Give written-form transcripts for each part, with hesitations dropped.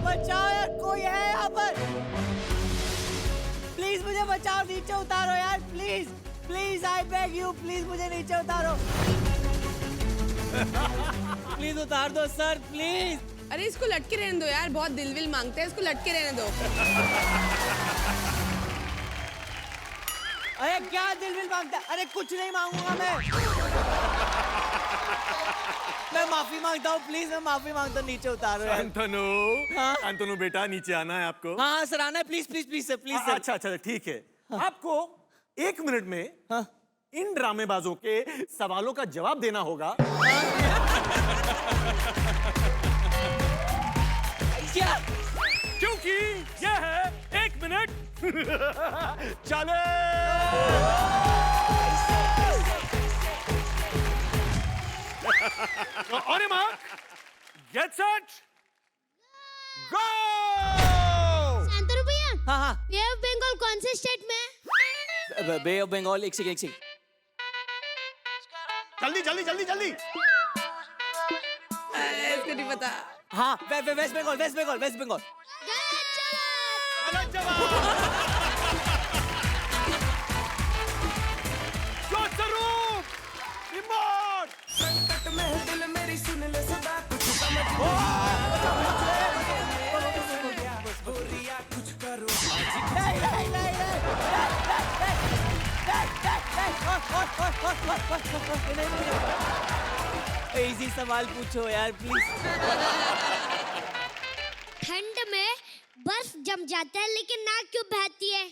बचाओ यार, कोई है यहाँ पर? प्लीज मुझे बचाओ, नीचे उतारो यार, please please, I beg you, please मुझे नीचे उतारो। प्लीज उतार दो सर, प्लीज। अरे इसको लटके रहने दो यार, बहुत दिल विल मांगता है, इसको लटके रहने दो। अरे क्या दिल विल मांगता है? अरे कुछ नहीं मांगूंगा मैं माफी मांगता हूँ, प्लीज मैं माफी मांगता हूँ, नीचे उतारो यार। शांतनु, हाँ? शांतनु बेटा, नीचे आना है आपको। हाँ सर, आना है, please please please sir, please sir. अच्छा अच्छा ठीक है। आपको 1 मिनट में इन ड्रामेबाजों के सवालों का जवाब देना होगा। क्या? क्योंकि यह है 1 मिनट चले। On your mark, get set, go. Shantanu भैया, हाँ बे ऑफ बंगाल कौन से स्टेट में है? बे ऑफ बंगाल, एक सेकंड। जल्दी जल्दी जल्दी जल्दी। इसको नहीं पता। हाँ, वेस्ट बंगाल, वेस्ट बंगाल, वेस्ट बंगाल। गलत जवाब। जो स्वरूप, रिमोट। संकट में दिल मेरी सुन ले सदा, कुछ समझ कुछ करो। इजी सवाल पूछो यार प्लीज। ठंड में बर्फ जम जाता है लेकिन नाक क्यों बहती है?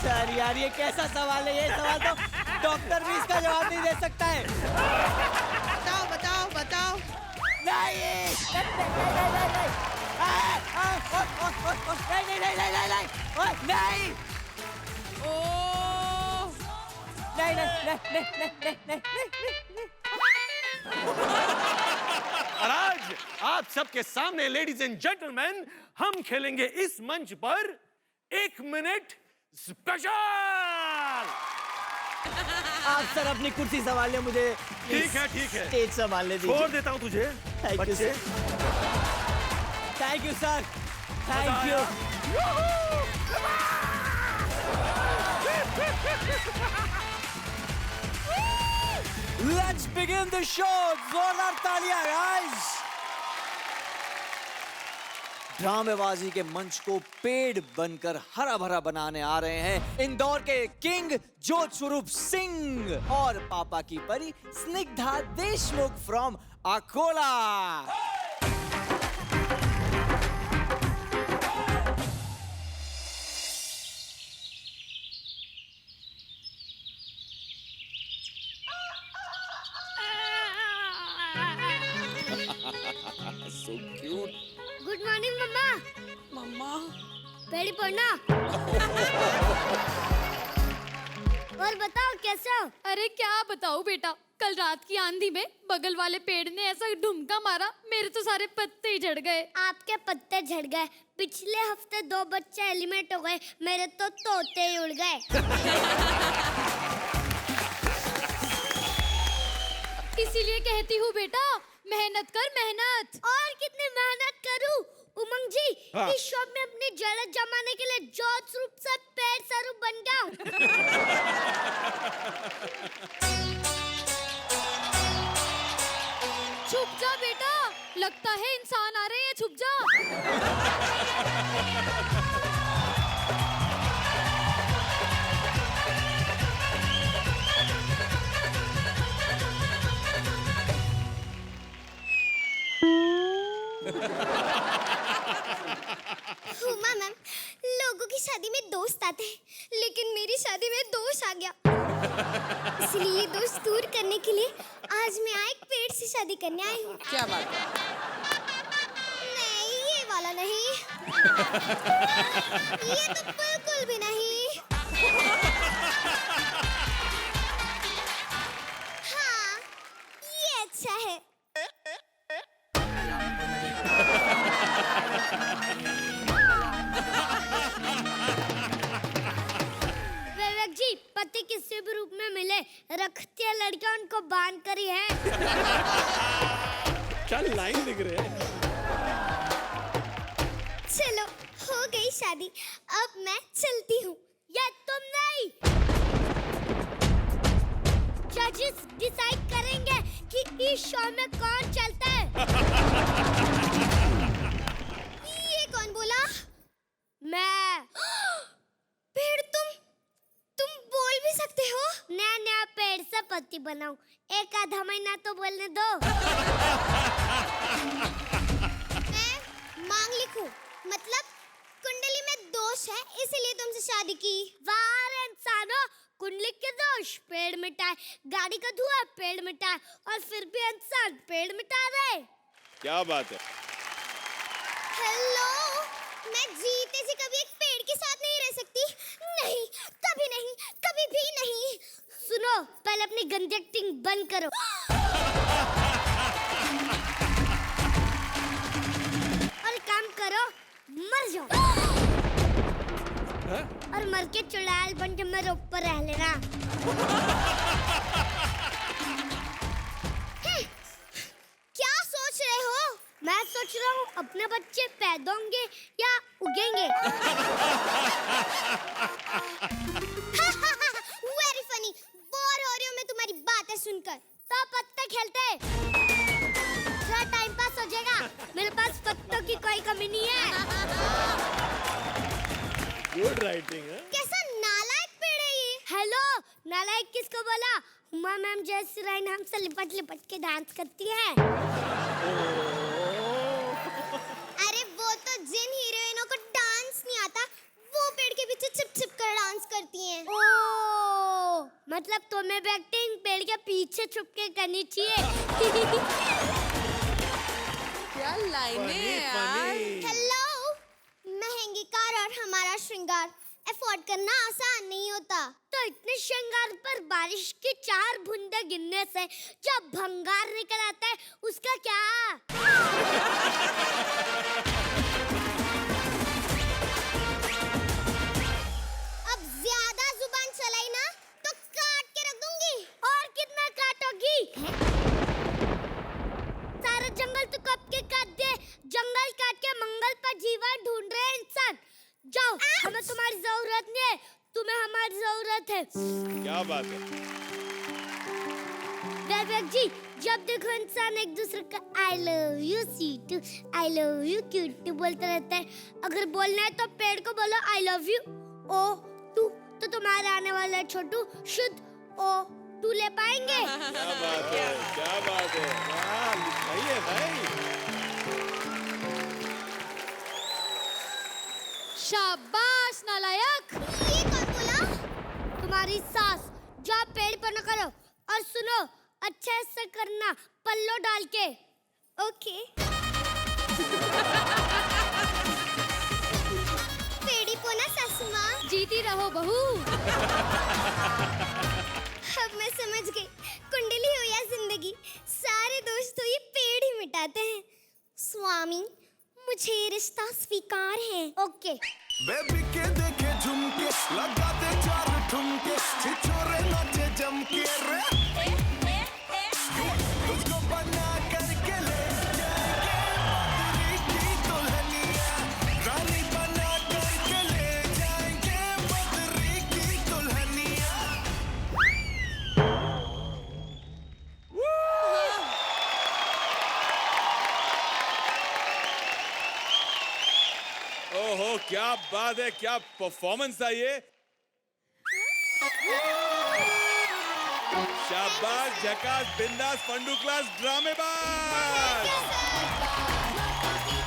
सर यार ये कैसा सवाल है? ये सवाल तो डॉक्टर भी इसका जवाब नहीं दे सकता है। बताओ बताओ बताओ। नहीं और आज आप सबके सामने लेडीज एंड जेंटलमैन, हम खेलेंगे इस मंच पर 1 मिनट स्पेशल। आप सर अपनी कुर्सी संभालिए, मुझे ठीक है स्टेज संभालने दीजिए। छोड़ देता हूं तुझे। थैंक यू बच्चे, thank you sir, thank you. Let's begin the show. जोरदार तालियां गाइस। ड्रामेबाजी के मंच को पेड़ बनकर हरा भरा बनाने आ रहे हैं इंदौर के किंग जोत स्वरूप सिंह और पापा की परी Snigdha Deshmukh from Akola. so cute. Good morning मम्मा। मम्मा पेड़ी पढ़ना। और बताओ कैसे हो? अरे क्या बताऊं बेटा, कल रात की आंधी में बगल वाले पेड़ ने ऐसा ढुमका मारा, मेरे तो सारे पत्ते ही झड़ गए। आपके पत्ते झड़ गए। पिछले हफ्ते 2 बच्चे एलिमेंट हो गए, मेरे तो तोते ही उड़ गए। इसीलिए कहती हूँ बेटा, मेहनत कर मेहनत। और कितनी मेहनत करूं? उमंग जी, इस शॉप में अपनी जड़त जमाने के लिए जोत स्वरूप से पेड़ स्वरूप बन गया हूं। छुप जा बेटा, लगता है इंसान आ रहे हैं, छुप जा। उमा मैम, लोगों की शादी में दोस्त आते हैं, लेकिन मेरी शादी में दोष आ गया। इसलिए दोष दूर करने के लिए आज मैं एक पेड़ से शादी करने आई हूँ। क्या बात है? नहीं, ये वाला नहीं। ये तो बिल्कुल भी नहीं। हाँ, ये अच्छा है। विवेक जी, पति किसी भी रूप में मिले, रखती है लड़कियां उनको बांध कर ही है। क्या लाइन लिख रहे हैं? शादी। अब मैं चलती हूँ। ये तुम नहीं, जजेस डिसाइड करेंगे कि इस शो में कौन चलता है। ये कौन बोला? मैं। पेड़ तुम बोल भी सकते हो? नया नया पेड़ से पत्ती बनाऊं, एक आधा महीना तो बोलने दो। मैं मांगलिक हूँ, मतलब कुंडली में दोष है, इसीलिए तुमसे शादी की। वाह इंसानों, कुंडली के दोष पेड़ मिटाए, गाड़ी का धुआं पेड़ मिटाए, और फिर भी इंसान पेड़ मिटा रहे। क्या बात है? हेलो, मैं जीते जी कभी एक पेड़ के साथ नहीं रह सकती। नहीं, कभी नहीं, कभी भी नहीं। सुनो, पहले अपनी गंदी एक्टिंग बंद करो। और काम करो, मर जाओ। और मर के चुड़ैल बन के मेरे ऊपर रह लेना। क्या सोच रहे हो? मैं सोच रहा हूँ अपने बच्चे पैदा होंगे या उगेंगे। Very funny. बोर हो रही हूँ मैं तुम्हारी बातें सुनकर। तो पत्ते खेलते हैं, थोड़ा टाइम पास हो जाएगा। मेरे पास पत्तों की कोई कमी नहीं है। गुड राइटिंग है। कैसा नालायक पेड़ है ये? हेलो, नालायक किसको बोला? हुमा मैम जैसी राइन हमसे लिपट लिपट के डांस करती है। अरे वो तो जिन हीरोइनों को डांस नहीं आता, वो पेड़ के पीछे छिप छिप कर डांस करती हैं। ओ, मतलब तुम्हें भी एक्टिंग पेड़ के पीछे छुप के करनी चाहिए। क्या लाइनें हैं यार। हेलो, महंगी कार और हमारा श्रृंगार अफोर्ड करना आसान नहीं होता। तो इतने श्रृंगार पर बारिश की 4 बूंदे गिरने से जब भंगार निकल आता है, उसका क्या? अब ज्यादा जुबान चलाई ना तो काट के रख दूंगी। और कितना काटोगी? सारा जंगल तो कब के काट दिए। जंगल काट के मंगल पर जीवन ढूंढ रहे हैं इंसान। जाओ, हमें तुम्हारी जरूरत नहीं है, तुम्हें हमारी जरूरत है। क्या बात है? वैभव जी, जब देखो इंसान एक दूसरे का आई लव यू सीटू, आई लव यू क्यूट बोलते रहता है। अगर बोलना है तो पेड़ को बोलो I love you O two, तो तुम्हारे आने वाला छोटू शुद्ध ओ टू ले पाएंगे। क्या बात है? क्या बात है? वाह, सही है भाई। शाबाश नालायक। ये कौन बोला? तुम्हारी सास। जाओ पेड़ पर न करो, और सुनो, अच्छे से करना, पल्लो डाल के। ओके। पेड़ी पोना सासू माँ। जीती रहो बहू। अब मैं समझ गई, कुंडली हो या जिंदगी, सारे दोस्त तो ये पेड़ ही मिटाते हैं। स्वामी, मुझे ये रिश्ता स्वीकार है। ओके। बेबी के देखे झुमके, लगाते 4 ठुमके, छिछोरे नाचे जमके रे। तुझको बना करके ले जाएंगे मधुरी की दुल्हनिया, रानी बना करके ले जाएंगे मधुरी की दुल्हनिया। ओहो, क्या बात है, क्या परफॉर्मेंस था ये। शाबाश, झकास, बिंदास, फंडू क्लास, ड्रामेबाज।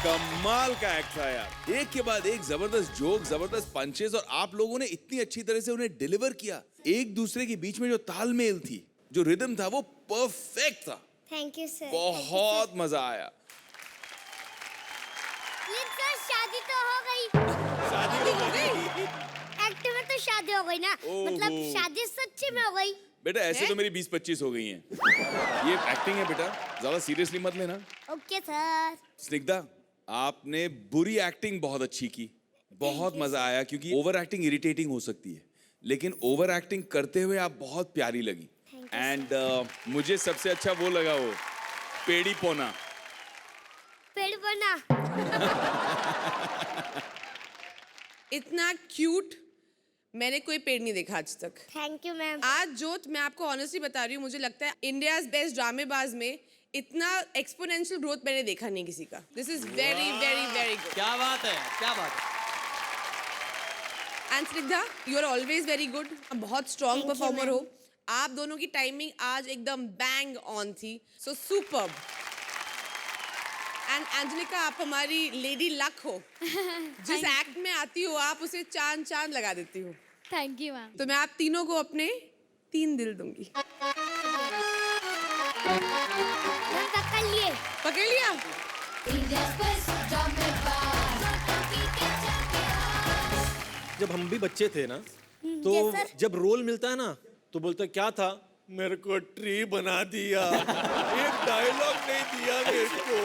कमाल का एक्ट था यार, एक के बाद एक जबरदस्त जोक, जबरदस्त पंचेस, और आप लोगों ने इतनी अच्छी तरह से उन्हें डिलीवर किया। एक दूसरे के बीच में जो तालमेल थी, जो रिदम था, वो परफेक्ट था। Thank you sir. बहुत मजा आया। ये सर, शादी तो हो गई। शादी हो गई। एक्ट में तो शादी हो गई ना, मतलब ओहो। शादी सच्ची में हो गई। बेटा ऐसे तो मेरी 20-25 हो गई हैं। ये एक्टिंग है बेटा, ज्यादा सीरियसली मत लेना। Okay sir. स्निग्धा, आपने बुरी एक्टिंग बहुत अच्छी की, बहुत मजा आया, क्योंकि ओवर एक्टिंग इरिटेटिंग हो सकती है, लेकिन ओवर एक्टिंग करते हुए आप बहुत प्यारी लगी। एंड मुझे सबसे अच्छा वो लगा, वो पेड़ी पोना। पेड़ बना। इतना क्यूट मैंने कोई पेड़ नहीं देखा आज तक। Thank you ma'am. आज जोत, मैं आपको ऑनेस्टली बता रही हूँ, मुझे लगता है इंडियाज बेस्ट ड्रामेबाज में इतना एक्सपोनेंशियल ग्रोथ मैंने देखा नहीं किसी का। This is very very very good. क्या बात है, क्या बात है। And Snigdha, you are always very good. बहुत strong Thank you, performer ma'am. हो। आप दोनों की टाइमिंग आज एकदम बैंग ऑन थी, सो सुपर्ब। एंड एंजेलिका, आप हमारी लेडी लक हो। जिस एक्ट में आती हो आप उसे चांद चांद लगा देती हो। Thank you ma'am. तो मैं आप तीनों को अपने 3 दिल दूंगी। मैम पकड़ लिए। पकड़ लिया? जब हम भी बच्चे थे ना, तो yes, sir. जब रोल मिलता है ना, तो बोलते क्या था, मेरे को ट्री बना दिया, एक डायलॉग नहीं दिया मेरे को।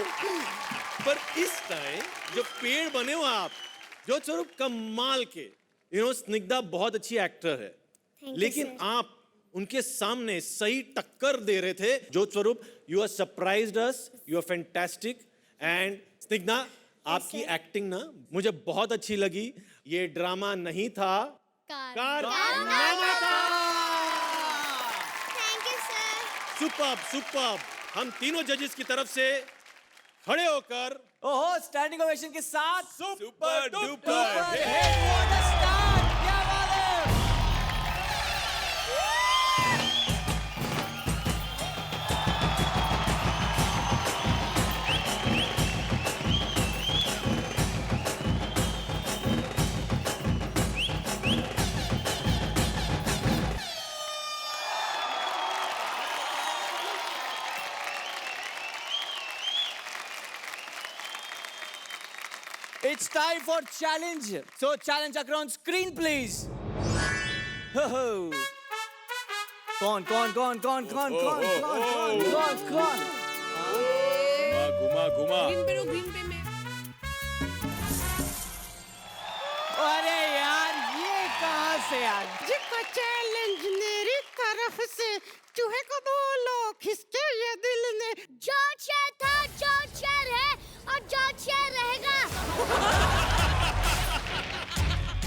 पर इस टाइम जो पेड़ बने हो आप, जो स्वरूप कमाल के, स्निग्धा बहुत अच्छी एक्टर है, you, लेकिन sir. आप उनके सामने सही टक्कर दे रहे थे। जो Swaroop, you are surprised us, you are fantastic. And Snigdha, आपकी एक्टिंग ना मुझे बहुत अच्छी लगी। ये ड्रामा नहीं था, कारनामा था। Thank you sir. Superb, superb. हम तीनों जजेस की तरफ से खड़े होकर ओहो, स्टैंडिंग ओवेशन के साथ super duper Super hit, what a start! क्या बात है। It's time for challenge. So challenge occur on screen, please. Ho-ho. कौन? घुमा घुमा ग्रीन पे रो, ग्रीन पे मैं। अरे यार, ये कहाँ से यार? जिसको चैलेंज मेरी तरफ से, चूहे को बोलो खिसके ये दिल ने। जॉर्ज शेर था, जॉर्ज शेर है और जॉर्ज शेर रहेगा।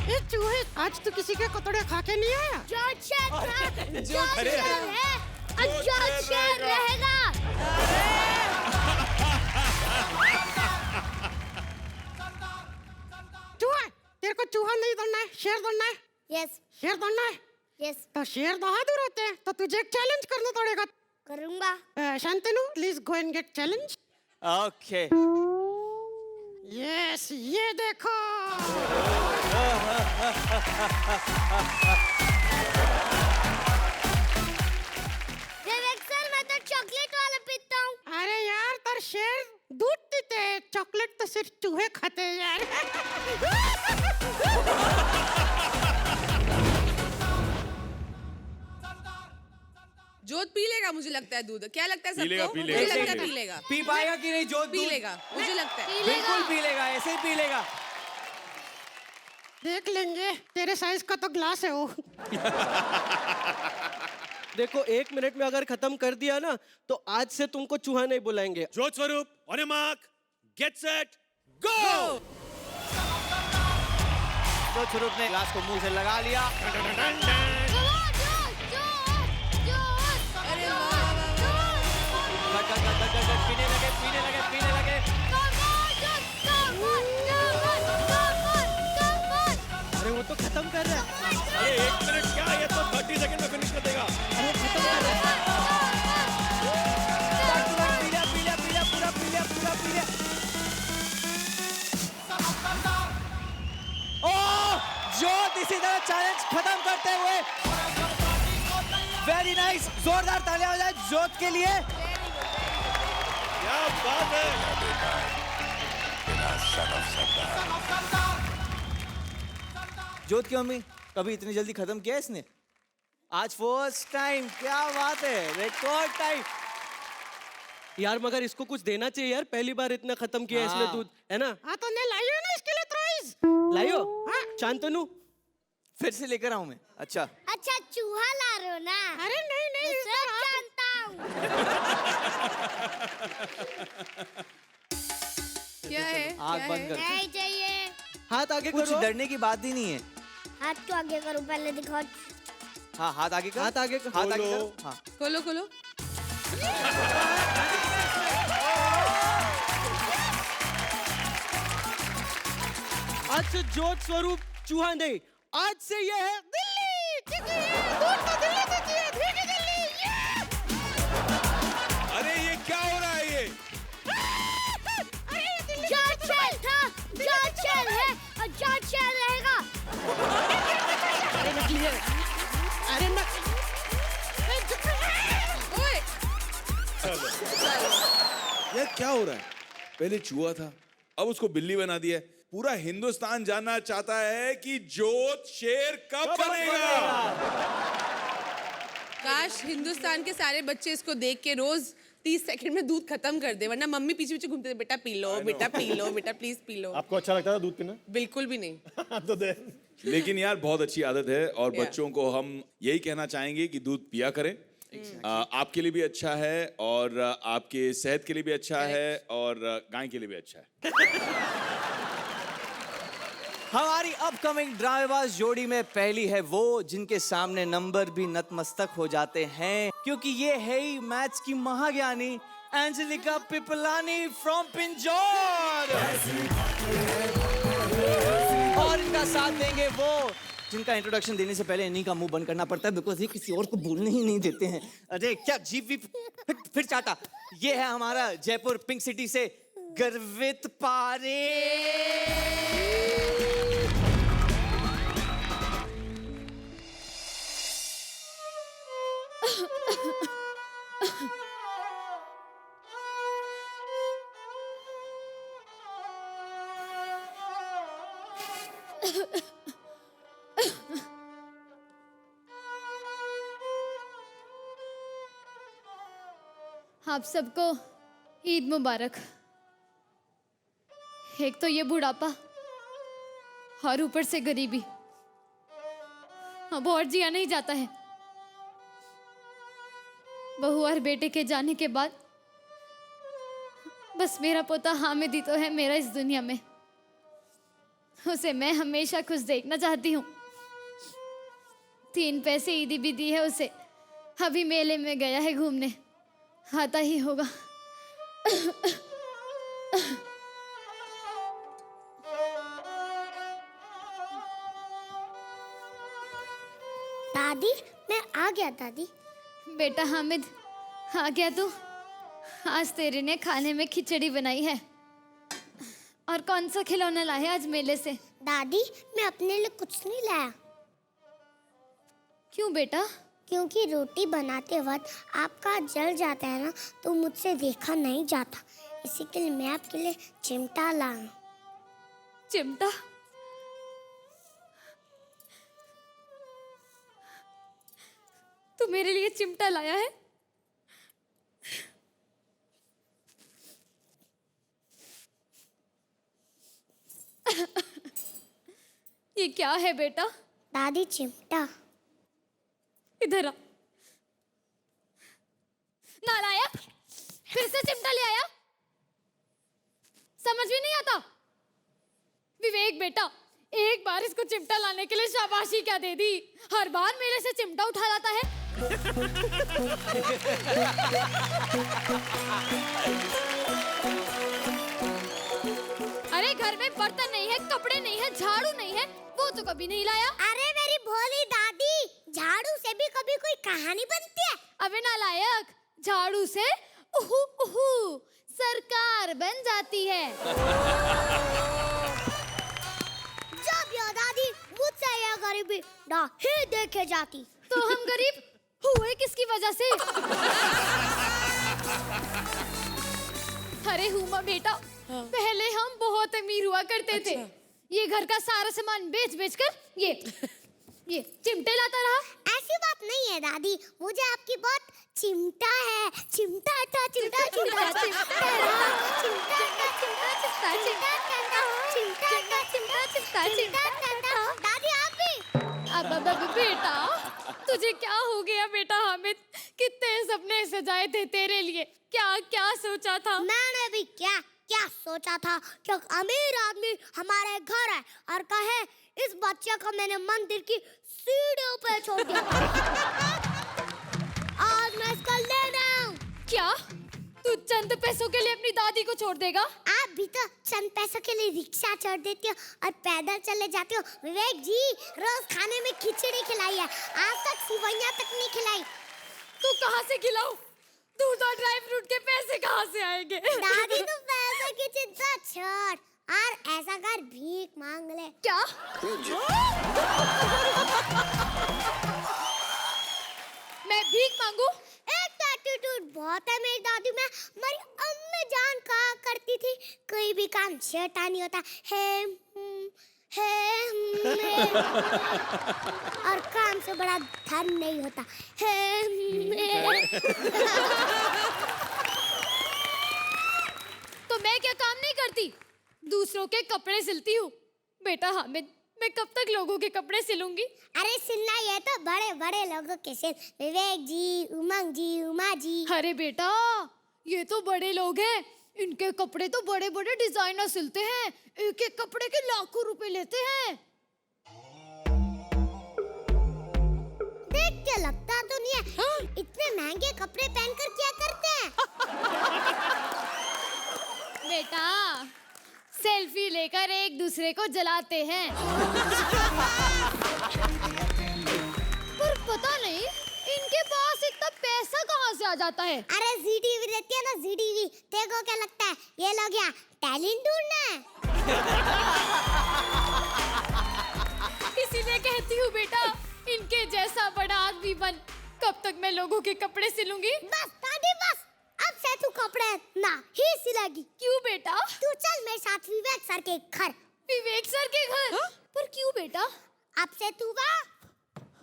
ए चूहे, आज तू किसी के कतोड़े खा के नहीं आया? जॉर्ज शेर था, जॉर्ज शेर है और जॉर्ज शेर रहेगा। चूहा, तेरे को चूहा नहीं दौड़ना है, शेर दौड़ना है। यस शेर दौड़ना है यस, तो शेर बहादुर होते हैं, तो तुझे एक चैलेंज करना पड़ेगा। करूंगा। Shantanu, please go and get challenge. Okay. Yes, ये देखो। विवेक सर, मैं तो चॉकलेट वाला पीता हूँ। अरे यार, तर शेर दूध पीते हैं, चॉकलेट तो सिर्फ चूहे खाते हैं यार। जोत पी लेगा, मुझे लगता है दूध। क्या लगता है पी लेगा, सबको? पी मुझे लेगा। लगता है पी लेगा। पी पाएगा कि नहीं जोत? पी लेगा, मुझे लगता है। बिल्कुल पी लेगा, ऐसे ही पी लेगा। देख लेंगे, तेरे साइज का तो ग्लास है वो। देखो, 1 मिनट में अगर खत्म कर दिया ना, तो आज से तुमको चूहा नहीं बुलाएंगे। जो Swaroop, on your mark, get set, go. जो स्वरूप ने ग्लास को मुंह से लगा लिया। अरे वाह, वाह, वाह, वाह। पीने लगे। अरे वो तो खत्म कर रहा है। अरे 1 मिनट क्या, ये तो 30 सेकंड में फिनिश कर देगा। अरे खत्म कर रहा है। पूरा ओह, जोत इसी तरह चैलेंज खत्म करते हुए। वेरी नाइस, जोरदार तालियां हो जाए जोत के लिए। क्या बात है। जोत की मम्मी, कभी इतनी जल्दी खत्म किया इसने? आज फर्स्ट टाइम। क्या बात है, रिकॉर्ड टाइम। यार मगर इसको कुछ देना चाहिए यार, पहली बार इतना खत्म किया इसने हाँ। दूध, है ना? हाँ, तो ने लाइयो ना इसके लिए प्राइज। लाइयो? शांतनु, फिर से लेकर आऊं मैं? अच्छा, अच्छा, चूहा ला रहे हो ना? अरे नहीं नहीं, मैं सब जानता हूँ। क्या है? आग क्या बंद है? कर। नहीं चाहिए। हाथ आगे कुछ करो। डरने की बात ही नहीं है। हाथ क्यों आगे करूं, पहले दिखाओ। हाँ, हाथ आगे कर। हाथ आगे कर। हाथ आगे खोलो। करो। हाँ। खोलो खोलो। आज से ज्योत स्वरूप चूहा नहीं, आज से ये है दिल्ली। दूध तो दिल्ली देती है, भीगी दिल्ली। अरे ये क्या हो रहा है ये? जॉर्ज शेल था, जॉर्ज शेल है और जॉर्ज शेल रहेगा। अरे नकली है, अरे ओए यार क्या हो रहा है? पहले चूहा था, अब उसको बिल्ली बना दिया है। पूरा हिंदुस्तान जानना चाहता है कि जोत शेर कब बनेगा। काश हिंदुस्तान के सारे बच्चे इसको देख के रोज 30 सेकंड में दूध खत्म कर दे, वरना मम्मी पीछे पीछे घूमते थे, बेटा पी लो, बेटा पी लो, बेटा प्लीज पी लो। आपको अच्छा लगता था दूध पीना? बिल्कुल भी नहीं। तो दे। लेकिन यार बहुत अच्छी आदत है और Yeah. बच्चों को हम यही कहना चाहेंगे कि दूध पिया करें। आपके लिए भी अच्छा है और आपके सेहत के लिए भी अच्छा है और गाय के लिए भी अच्छा है। हमारी अपकमिंग ड्रामेबाज जोड़ी में पहली है वो जिनके सामने नंबर भी नतमस्तक हो जाते हैं, क्योंकि ये है ही मैथ्स की महाज्ञानी एंजेलिका पिपलानी फ्रॉम पिंजौर। और इनका साथ देंगे वो जिनका इंट्रोडक्शन देने से पहले इन्हीं का मुंह बंद करना पड़ता है, बिकॉज ये किसी और को बोलने ही नहीं देते हैं। अरे क्या जीप वीप फिर चाटा। ये है हमारा जयपुर पिंक सिटी से गर्वित पारे। आप सबको ईद मुबारक। एक तो ये बुढ़ापा और ऊपर से गरीबी, अब और जिया नहीं जाता है। बहू और बेटे के जाने के बाद बस मेरा पोता हामिद ही तो है मेरा इस दुनिया में। उसे मैं हमेशा खुश देखना चाहती हूँ। 3 पैसे ईदी भी दी है उसे, अभी मेले में गया है घूमने, आता ही होगा। दादी मैं आ गया दादी। बेटा हामिद आ गया तू? आज तेरे ने खाने में खिचड़ी बनाई है। और कौन सा खिलौना लाए आज मेले से? दादी मैं अपने लिए कुछ नहीं लाया। क्यों बेटा? क्योंकि रोटी बनाते वक्त आपका जल जाता है ना, तो मुझसे देखा नहीं जाता, इसी के लिए मैं आपके लिए चिमटा लाया। चिमटा? तू मेरे लिए चिमटा लाया है? ये क्या है बेटा? दादी चिमटा। इधर आ। नालायक, फिर से चिमटा ले आया? समझ भी नहीं आता? विवेक बेटा, एक बार इसको चिमटा लाने के लिए शाबाशी क्या दे दी, हर बार मेरे से चिमटा उठा लाता है। अरे घर में बर्तन नहीं है, कपड़े नहीं है, झाड़ू नहीं है, वो तो कभी नहीं लाया। अरे मेरी भोली दादी, झाड़ू से भी कभी कोई कहानी बनती है? अबे नालायक, झाड़ू से उहू उहू सरकार बन जाती है। जब ये दादी मुझसे ये गरीबी ना ही देखे जाती। तो हम गरीब हुए किसकी वजह से? अरे हुमा बेटा, पहले हम बहुत अमीर हुआ करते थे। ये घर का सारा सामान बेच बेच कर ये चिमटे लाता रहा। ऐसी बात नहीं है दादी, मुझे आपकी बहुत चिमटा है। चिमटा था, चिमटा चिमटा चिमटा रहा, चिमटा था, चिमटा चिमटा चिमटा चिमटा चिमटा था, चिमटा चिमटा चिमटा। दादी आप भी? अब बेटा, तुझे क्या हो गया बेटा हामिद? कितने सपने सजाए थे तेरे लिए, क्या क्या सोचा था? मैंने भी क्या, क्या सोचा था कि एक अमीर आदमी हमारे घर है और कहे इस बच्चे को मैंने मंदिर की सीढ़ियों पे छोड़ दिया। आज मैं इसको लेना हूँ। क्या तू चंद पैसों के लिए अपनी दादी को छोड़ देगा? आप भी तो चंद पैसों के लिए रिक्शा छोड़ देती हो और पैदल चले जाती हो। विवेक जी रोज खाने में खिचड़ी खिलाई है, आज तक सिवैयां तक नहीं खिलाई। तू कहाँ से खिलाऊं? दूध और ड्राई फ्रूट के पैसे कहाँ से आएंगे? दादी तू पैसों की चिंता छोड़ और ऐसा कर भीख मांग ले। क्या? मैं भीख मांगू? एक तो एटीट्यूड बहुत है मेरी दादी में। हमारी अम्मी जान कहा करती थी कोई भी काम शैतानी होता है और काम से बड़ा धन नहीं होता है। तो मैं क्या काम नहीं करती? दूसरों के कपड़े सिलती हूँ। बेटा हामिद, मैं कब तक लोगों के कपड़े सिलूंगी? अरे सिलना ये तो बड़े बड़े लोगों के सिल, विवेक जी, उमंग जी, उमा जी। अरे बेटा, ये तो बड़े लोग हैं, इनके कपड़े तो बड़े बड़े डिजाइनर सिलते हैं, एक एक कपड़े के लाखों रुपए लेते हैं। देख के लगता तो नहीं है। हाँ? इतने महंगे कपड़े पहनकर क्या करते हैं? बेटा, सेल्फी लेकर एक दूसरे को जलाते हैं। पर पता नहीं इनके पास इतना पैसा कहाँ से आ जाता है। अरे जी टीवी रहती है ना, जी टीवी। देखो क्या लगता है ये लोग यहाँ टैलेंट ढूंढना है। इसीलिए कहती हूँ बेटा, इनके जैसा बड़ा आदमी बन। कब तक मैं लोगों के कपड़े सिलूंगी? बस दादी बस, अब से तू कपड़े ना ही सिलेगी। क्यों बेटा? तू चल मेरे साथ विवेक सर के घर। विवेक सर के घर? हाँ? पर क्यों बेटा? अब से तू वहाँ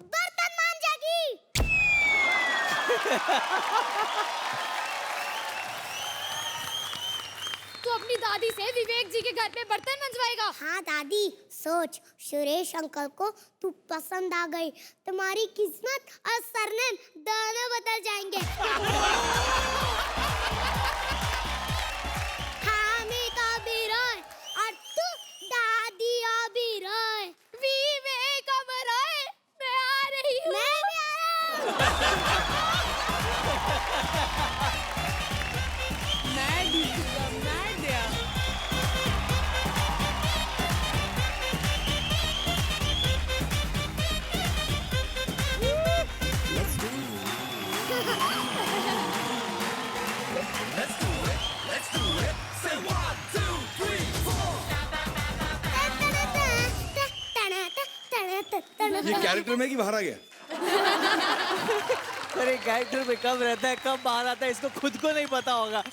बर्तन मांजेगी। तू अपनी दादी से विवेक जी के घर पे बर्तन मंजवाएगा? हाँ दादी, सोच सुरेश अंकल को तू पसंद आ गई, तुम्हारी किस्मत और सरनेम दोनों बदल जाएंगे। हामिद ओबेरॉय और तू दादी ओबेरॉय। विवेक ओबेरॉय, मैं आ रही हूँ। मैं भी आ रहा हूँ। ये कैरेक्टर में कि बाहर आ गया? अरे कैरेक्टर में कब रहता है, कब बाहर आता है, इसको खुद को नहीं पता होगा।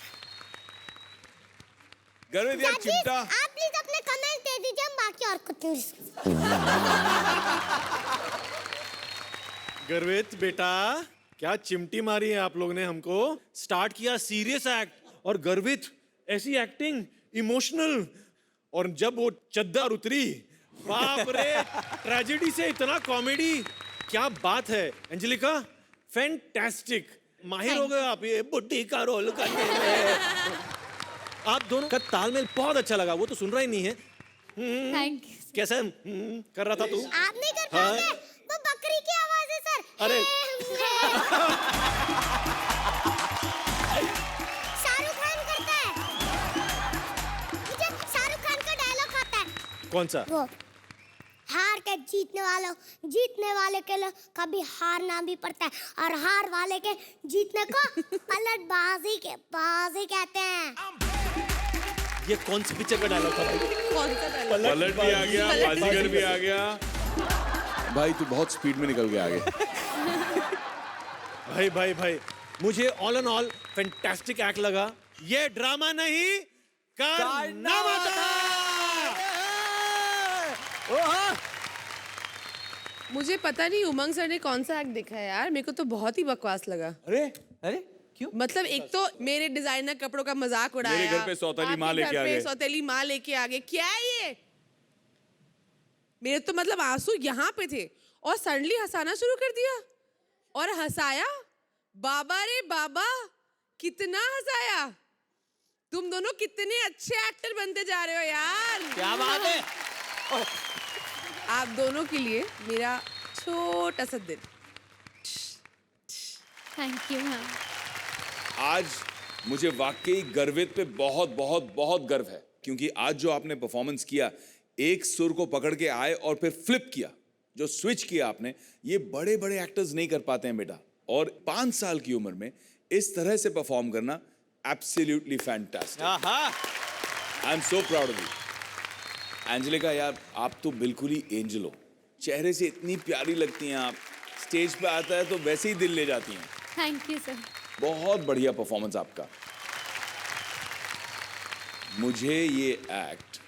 गर्वित यार, चिमटा। आप प्लीज अपने कमेंट दे दीजिए, हम बाकी और कुछ नहीं। गर्वित बेटा, क्या चिमटी मारी है आप लोग ने हमको। स्टार्ट किया सीरियस एक्ट और गर्वित ऐसी एक्टिंग इमोशनल, और जब वो चद्दर उतरी, बाप रे, ट्रेजेडी से इतना कॉमेडी, क्या बात है। एंजेलिका, फैंटास्टिक, माहिर हो गए आप ये बुड्ढी का रोल करने में। आप दोनों का तालमेल बहुत अच्छा लगा। वो तो सुन रहा ही नहीं है। Thank you. कैसा कर रहा था तू? आप नहीं कर पाओगे, वो बकरी की आवाज है सर। अरे शाहरुख खान करता है। मुझे शाहरुख खान का डायलॉग आता है। कौन सा? वो हार के जीतने वाले के लिए कभी हारना भी पड़ता है, और हार वाले के जीतने को पलटबाजी कहते हैं। ये कौन सी पिक्चर का डायलॉग था भाई? कौन सा डायलॉग? पलट भी आ गया, बाजीगर भी आ गया। भाई तू बहुत स्पीड में निकल गया आगे। भाई मुझे all and all fantastic act लगा। ये ड्रामा नहीं, कारनामा था। मुझे पता नहीं उमंग सर ने कौन सा एक्ट देखा है यार, मेरे को तो बहुत ही बकवास लगा। अरे क्यों? मतलब एक तो मेरे डिजाइनर कपड़ों का मजाक उड़ाया, मेरे घर पे सौतेली माँ लेके आ गए। सौतेली माँ लेके आ गए, क्या है ये? मेरे तो मतलब आंसू यहाँ पे थे और सडनली हंसाना शुरू कर दिया और हंसाया। बाबा रे बाबा, कितना हंसाया। तुम दोनों कितने अच्छे एक्टर बनते जा रहे हो यार। क्या बात है। आप दोनों के लिए मेरा छोटा सा दिल। Thank you ma'am. आज मुझे वाकई गर्वित पे बहुत बहुत बहुत गर्व है, क्योंकि आज जो आपने परफॉर्मेंस किया, एक सुर को पकड़ के आए और फिर फ्लिप किया, जो स्विच किया आपने, ये बड़े बड़े एक्टर्स नहीं कर पाते हैं बेटा। और 5 साल की उम्र में इस तरह से परफॉर्म करना absolutely fantastic. I am so proud of you. Angelica यार, आप तो बिल्कुल ही एंजल हो, चेहरे से इतनी प्यारी लगती हैं आप, स्टेज पे आता है तो वैसे ही दिल ले जाती हैं। Thank you sir. बहुत बढ़िया परफॉर्मेंस आपका। मुझे ये एक्ट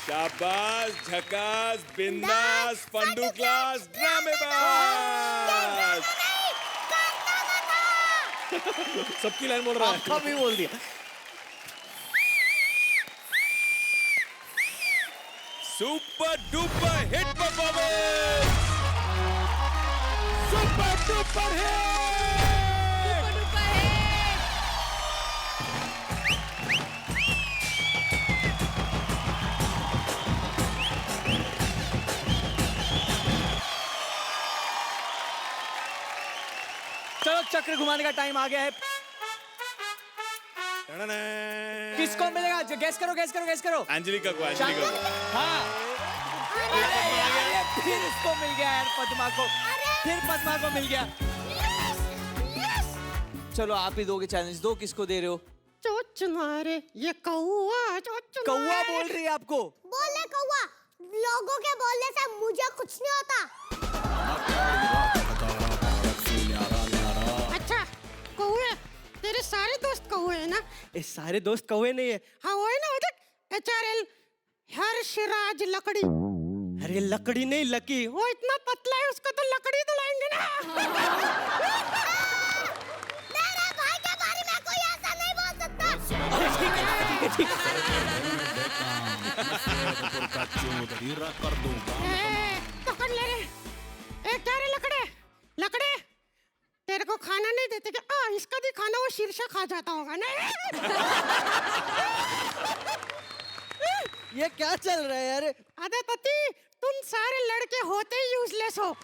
शाबाश, झकास, बिंदास, फंडू क्लास, ड्रामेबाज। सबकी लाइन बोल रहा है। आपका भी बोल दिया। Super duper hit performance, super duper hit. चलो चक्र घुमाने का टाइम आ गया है। किसको मिलेगा? गैस करो गैस करो गैस करो। एंजेलिका को, एंजेलिका को। हाँ। अरे यार, फिर इसको मिल गया यार, पद्मा को। फिर पद्मा को मिल गया। चलो आप ही दोगे चैलेंज, दो। किसको दे रहे हो? चोच मारे ये कौआ, चोच कौआ मारे। बोल रही है आपको। बोले कौआ, लोगों के बोलने से मुझे कुछ नहीं होता। अच्छा कौए, तेरे सारे दोस्त कौए हैं ना? ये सारे दोस्त कौवे नहीं है। हाँ वो है ना, HRL हर्षराज लकड़ी। अरे लकड़ी नहीं, लकी। वो इतना पतला है, उसको तो लकड़ी दिलाएंगे ना। मेरे भाई के बारे में कोई ऐसा नहीं बोल सकता। पकड़ ले रे। क्या रे लकड़े, लकड़े तेरे को खाना नहीं देते क्या? इसका भी खाना वो शीर्षा खा जाता होगा ना। ये क्या चल रहा है यार? अबे पति, तुम सारे लड़के होते ही यूजलेस हो।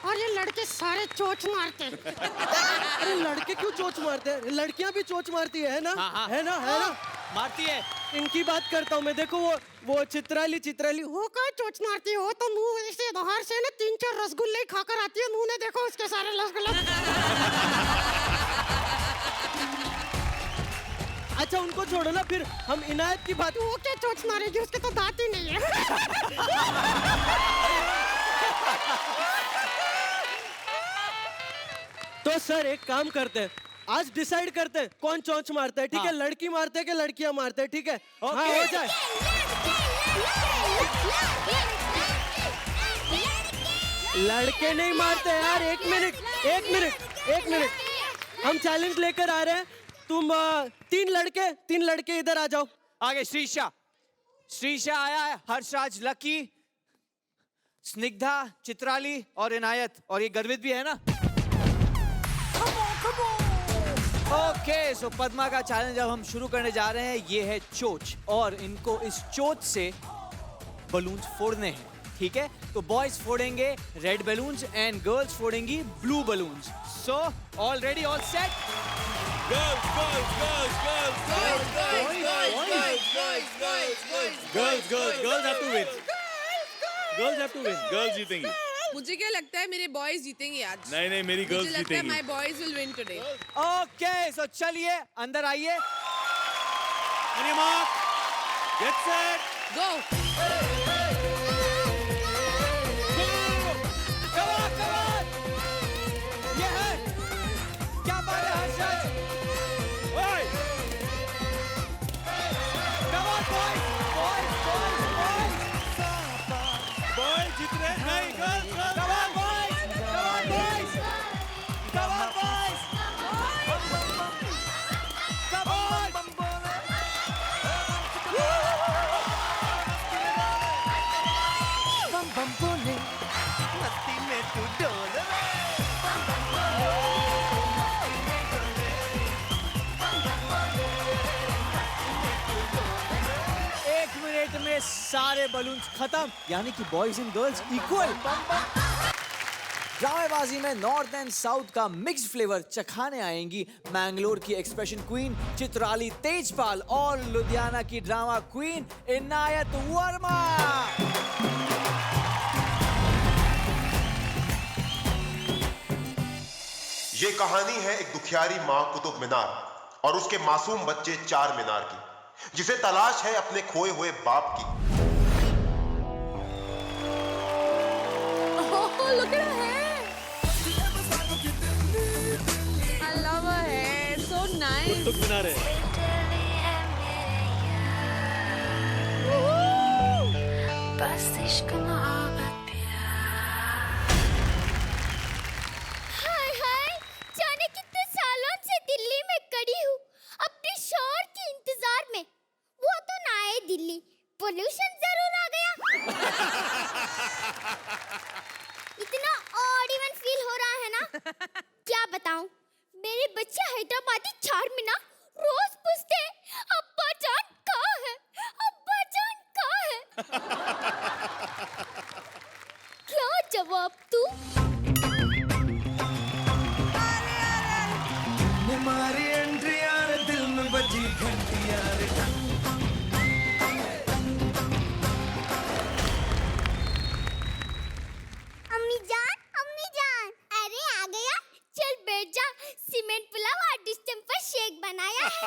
और ये लड़के सारे चोच मारते हैं। अरे लड़के क्यों चोच मारते हैं? लड़कियां भी चोच मारती है ना? हाँ, हाँ। है ना, है ना? मारती है। इनकी बात करता हूँ मैं। देखो वो चित्राली वो क्या चोच मारती हो? तो मुंह से बाहर से ना 3-4 रसगुल्ले ही खाकर आती है। मुंह ने देखो उसके सारे रसगुल्ले। अच्छा उनको छोड़ो ना, फिर हम इनायत की बात। वो क्या चोच मारेगी? उसके तो दांत ही नहीं है। तो सर एक काम करते हैं, आज डिसाइड करते हैं कौन चोंच मारता है, ठीक है? लड़की मारते हैं कि लड़कियां मारते हैं, ठीक है? हाँ हो जाए। लड़के नहीं मारते यार। एक मिनट हम चैलेंज लेकर आ रहे हैं। तुम 3 लड़के इधर आ जाओ। आगे श्रीशा आया है, हर्षराज, लकी, स्निग्धा, चित्राली और इनायत, और ये गर्वित भी है ना। ओके, सो पद्मा का चैलेंज अब हम शुरू करने जा रहे हैं। ये है चोच, और इनको इस चोच से बलून्स फोड़ने हैं, ठीक है? तो बॉयज फोड़ेंगे रेड बलून्स एंड गर्ल्स फोड़ेंगी blue balloons. So all ready, all set? Girls have to win. Girls जीतेंगी। मुझे क्या लगता है मेरे बॉयज जीतेंगे आज। नहीं, मेरी गर्ल्स मुझे लगता है जीतेंगी। My boys will win today. Okay, so चलिए अंदर आइए। Get set. Go. Come on! ये है, क्या बात है Harshad? Come on, boys! Boy जीत रहे नहीं, girls. Come on, boys! Come on, boys! Come on! एक मिनट में सारे बलून्स खत्म, यानी कि बॉयज एंड गर्ल्स इक्वल। ड्रामेबाजी में नॉर्थ एंड साउथ का मिक्स फ्लेवर चखाने आएंगी मैंगलोर की एक्सप्रेशन क्वीन चित्राली तेजपाल और लुधियाना की ड्रामा क्वीन इनायत वर्मा। ये कहानी है एक दुखियारी माँ कुतुब मीनार और उसके मासूम बच्चे चार मीनार की, जिसे तलाश है अपने खोए हुए बाप की। Look at her hair. I love her hair. So nice. Qutub Minar है। हाय हाय, जाने कितने सालों से दिल्ली में खड़ी हूँ अपने शौहर के इंतजार में। वो तो ना आए दिल्ली, पोल्यूशन जरूर आ गया। इतना ऑड इवन फील हो रहा है ना, क्या बताऊं। मेरे बच्चे हैदराबादी चारमीनार रोज पूछते हैं, अब्बा जान कहाँ है, अब्बा जान कहाँ है। क्या जवाब दूं? हमारी एंट्री यार दिल में बजी घंटी यार। अम्मी जान, अरे आ गया, चल बैठ जा। सीमेंट पुलाव और डिस्टेंपर शेक बनाया है।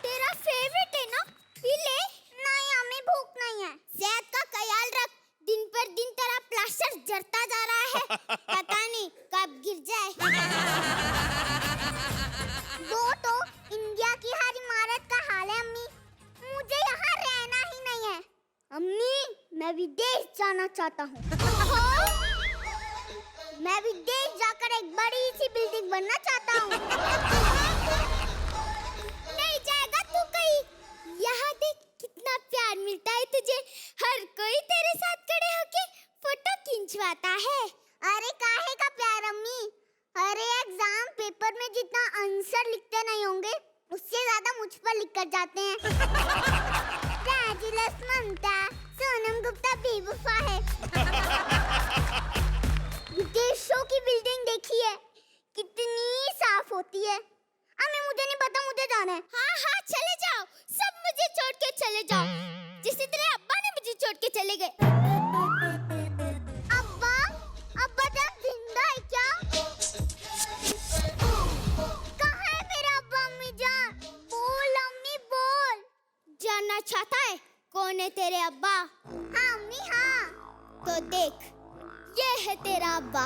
तेरा फेवरेट है ना, पी ले। नहीं अम्मी, भूख नहीं है। सेहत का ख्याल रख, दिन पर दिन तेरा प्लास्टर जड़ता जा रहा है, पता नहीं कब गिर जाए। वो तो इंडिया की हर इमारत का हाल है अम्मी, मुझे यहाँ रहना ही नहीं है। अम्मी, मैं विदेश जाना चाहता हूँ। मैं विदेश जाकर एक बड़ी सी बिल्डिंग बनना चाहता हूँ। नहीं जाएगा तू कहीं, यहाँ देख कितना प्यार मिलता है तुझे, हर कोई तेरे साथ खड़े होके फोटो खिंचवाता है। अरे काहे का प्यार अम्मी, अरे एग्जाम पेपर में जितना आंसर लिखते नहीं होंगे, उससे ज्यादा मुझ पर लिख कर जाते हैं। राजीलस ममता, सोनम गुप्ता बेवफा है। विदेशों की बिल्डिंग देखी है, कितनी साफ होती है। अम्मी मुझे नहीं पता, मुझे जाना है। हाँ हाँ चले जाओ, सब मुझे छोड़ के चले जाओ, जिसे तेरे अब्बा ने मुझे छोड़ के चले गए। अब्बा, अब्बा तो जिंदा है क्या? कहाँ है मेरा अब्बा? अम्मी जान बोल, अम्मी बोल। जानना चाहता है कौन है तेरे अब्बा? हाँ अम्मी हाँ। तो देख, ये है तेरा अब्बा।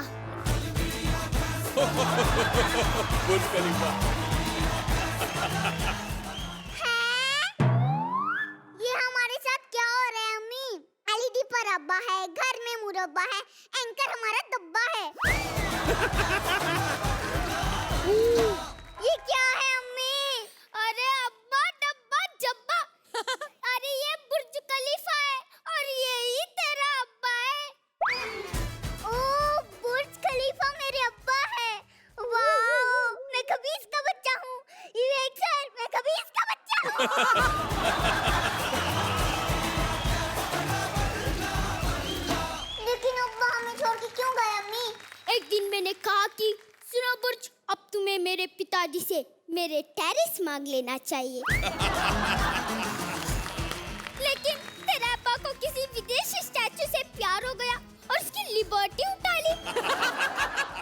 बुर्ज खलीफा। ये हमारे साथ क्या हो रहा है अम्मी? एलईडी पर अब्बा है, घर में मुरब्बा है, एंकर हमारा डब्बा है। ये क्या है अम्मी? अरे अब्बा डब्बा जब्बा। अरे ये बुर्ज खलीफा है और यही तेरा अब्बा है। ओ बुर्ज खलीफा मेरे अब्बा है। वाओ, मैं कभी इसका बच्चा हूँ। सर, मैं कभी इसका बच्चा हूँ। लेकिन अब्बा हमें छोड़ के क्यों गए अम्मी? एक दिन मैंने कहा कि सुनो बुर्ज, अब तुम्हें मेरे पिताजी से मेरे टेरेस मांग लेना चाहिए। लेकिन तेरे अब्बा को किसी विदेशी स्टैचू से प्यार हो गया और उसकी लिबर्टी उठा ली।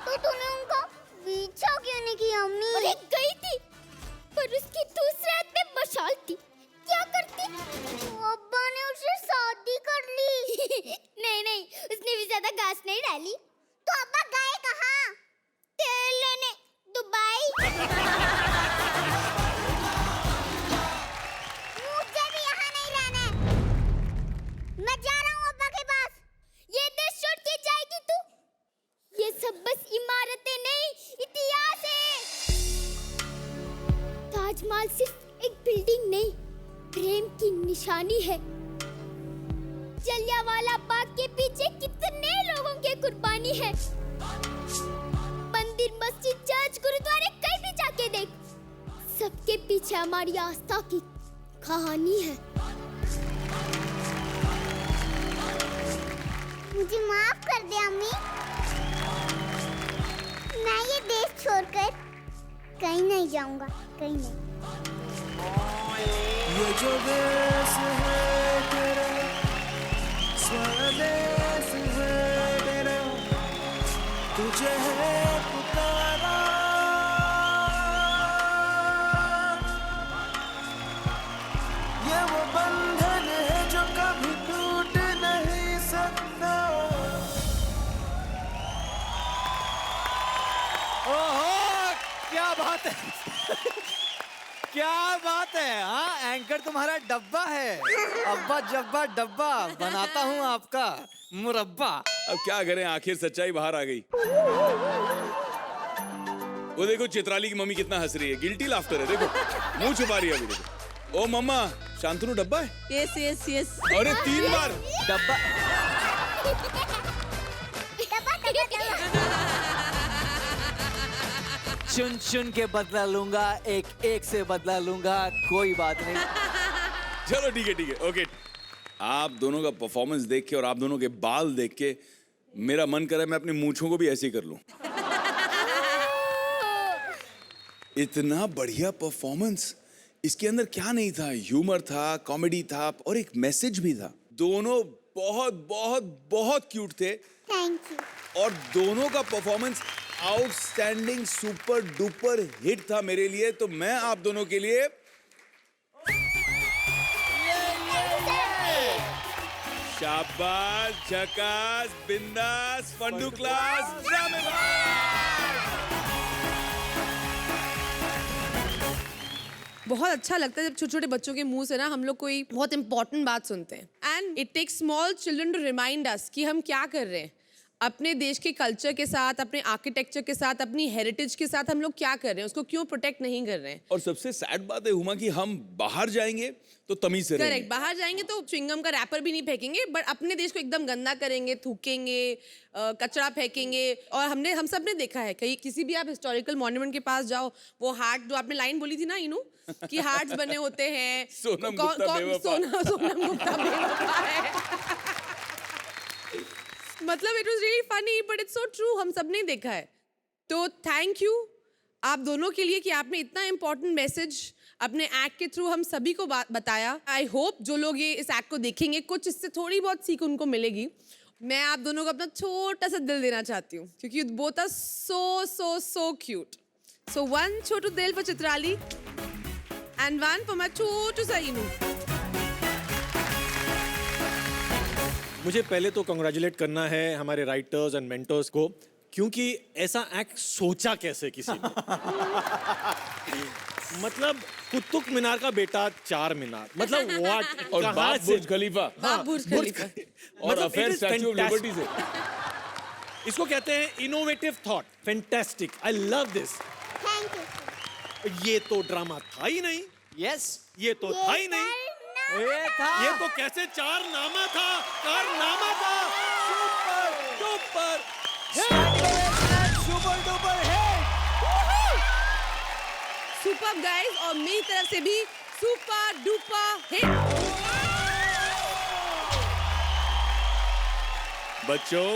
तो तूने उनका पीछा क्यों नहीं किया अम्मी? अरे गई थी, पर उसकी दूसरे हाथ में मशाल थी, क्या करती? अब्बा ने उससे शादी कर ली। नहीं नहीं, उसने भी ज्यादा घास नहीं डाली। तो अब्बा गए कहाँ? तेल लेने दुबई। मुझे भी यहाँ नहीं रहना है, मैं जा रहा हूँ अब्बा के पास। ये देश छोड़ के जाएगी तू? ये सब बस इमारतें नहीं, इतिहास है। ताजमहल सिर्फ एक बिल्डिंग नहीं, प्रेम की निशानी है। जलियांवाला बाग के पीछे कितने लोगों की कुर्बानी है। पीछे हमारी आस्था की कहानी है। मुझे माफ कर दे अम्मी। मैं ये देश छोड़कर कहीं नहीं जाऊंगा, कहीं नहीं। ये जो देश है तेरा, स्वदेश है तेरा, तुझे है पुकारा। ये वो बंधन है जो कभी टूट नहीं सकता। ओहो, क्या बात है। क्या बात है। हाँ, एंकर तुम्हारा डब्बा है। अब्बा जब्बा डब्बा बनाता हूँ आपका मुरब्बा। अब क्या करें, आखिर सच्चाई बाहर आ गई। वो देखो चित्राली की मम्मी कितना हंस रही है, गिल्टी लाफ्टर है, देखो मुंह छुपा रही है अभी। देखो ओ मम्मा, शांतनु डब्बा है। Yes yes yes. अरे 3 बार डब्बा। चुन चुन के बदला लूंगा, एक एक से बदला लूंगा, कोई बात नहीं। चलो ठीक है ठीक है, ओके। आप दोनों का परफॉर्मेंस देख के और आप दोनों के बाल देख के मेरा मन कर रहा है मैं अपनी मूंछों को भी ऐसे ही कर लूं। इतना बढ़िया परफॉर्मेंस, इसके अंदर क्या नहीं था, ह्यूमर था, कॉमेडी था और एक मैसेज भी था। दोनों बहुत बहुत बहुत क्यूट थे। Thank you. और दोनों का performance outstanding super duper hit था मेरे लिए। तो मैं आप दोनों के लिए शाबाश, झकास, बिंदास, फंडू क्लास, बहुत अच्छा लगता है जब छोटे छोटे बच्चों के मुंह से ना हम लोग कोई बहुत इंपॉर्टेंट बात सुनते हैं। And it takes small children to remind us कि हम क्या कर रहे हैं अपने देश के कल्चर के साथ, अपने आर्किटेक्चर के साथ, अपनी हेरिटेज के साथ। हम लोग क्या कर रहे हैं, उसको क्यों प्रोटेक्ट नहीं कर रहे हैं। और सबसे सैड बात है हुमा कि हम बाहर जाएंगे तो तमीज से रहेंगे। करेक्ट, बाहर जाएंगे तो च्युइंगम का रैपर भी नहीं फेंकेंगे, बट अपने देश को एकदम गंदा करेंगे, थूकेंगे, कचरा फेंकेंगे। और हम सब ने देखा है, कहीं किसी भी आप हिस्टोरिकल मॉन्यूमेंट के पास जाओ, वो हार्ट जो आपने लाइन बोली थी ना इनू कि हार्ट्स बने होते हैं, सोनम गुप्ता बेवफा है। मतलब it was really funny but it's so true, हम सब ने देखा है। तो थैंक यू आप दोनों के लिए कि आपने इतना इंपॉर्टेंट मैसेज अपने एक्ट के थ्रू हम सभी को बताया। आई होप जो लोग ये इस एक्ट को देखेंगे कुछ इससे थोड़ी बहुत सीख उनको मिलेगी। मैं आप दोनों को अपना छोटा सा दिल देना चाहती हूँ क्योंकि both are so so so cute. So one छोटू दिल for Chitrali and one for my छोटू सा इनू। मुझे पहले तो कंग्रेचुलेट करना है हमारे राइटर्स एंड मेंटर्स को, क्योंकि ऐसा एक्ट सोचा कैसे किसी ने। मतलब कुतुब मीनार का बेटा 4 मीनार, मतलब व्हाट। और बाप बुर्ज खलीफा, बुर्ज खलीफा और अफेयर स्टैच्यू ऑफ लिबर्टी से। इसको कहते हैं innovative thought. Fantastic, I love this. Thank you. ये तो ड्रामा था ही नहीं। यस, ये तो था ही नहीं। ये था। ये तो कैसे कारनामा था, कारनामा था। Super duper super duper hit. Super guys, और मेरी तरफ से भी सुपर डुपर हिट। बच्चों,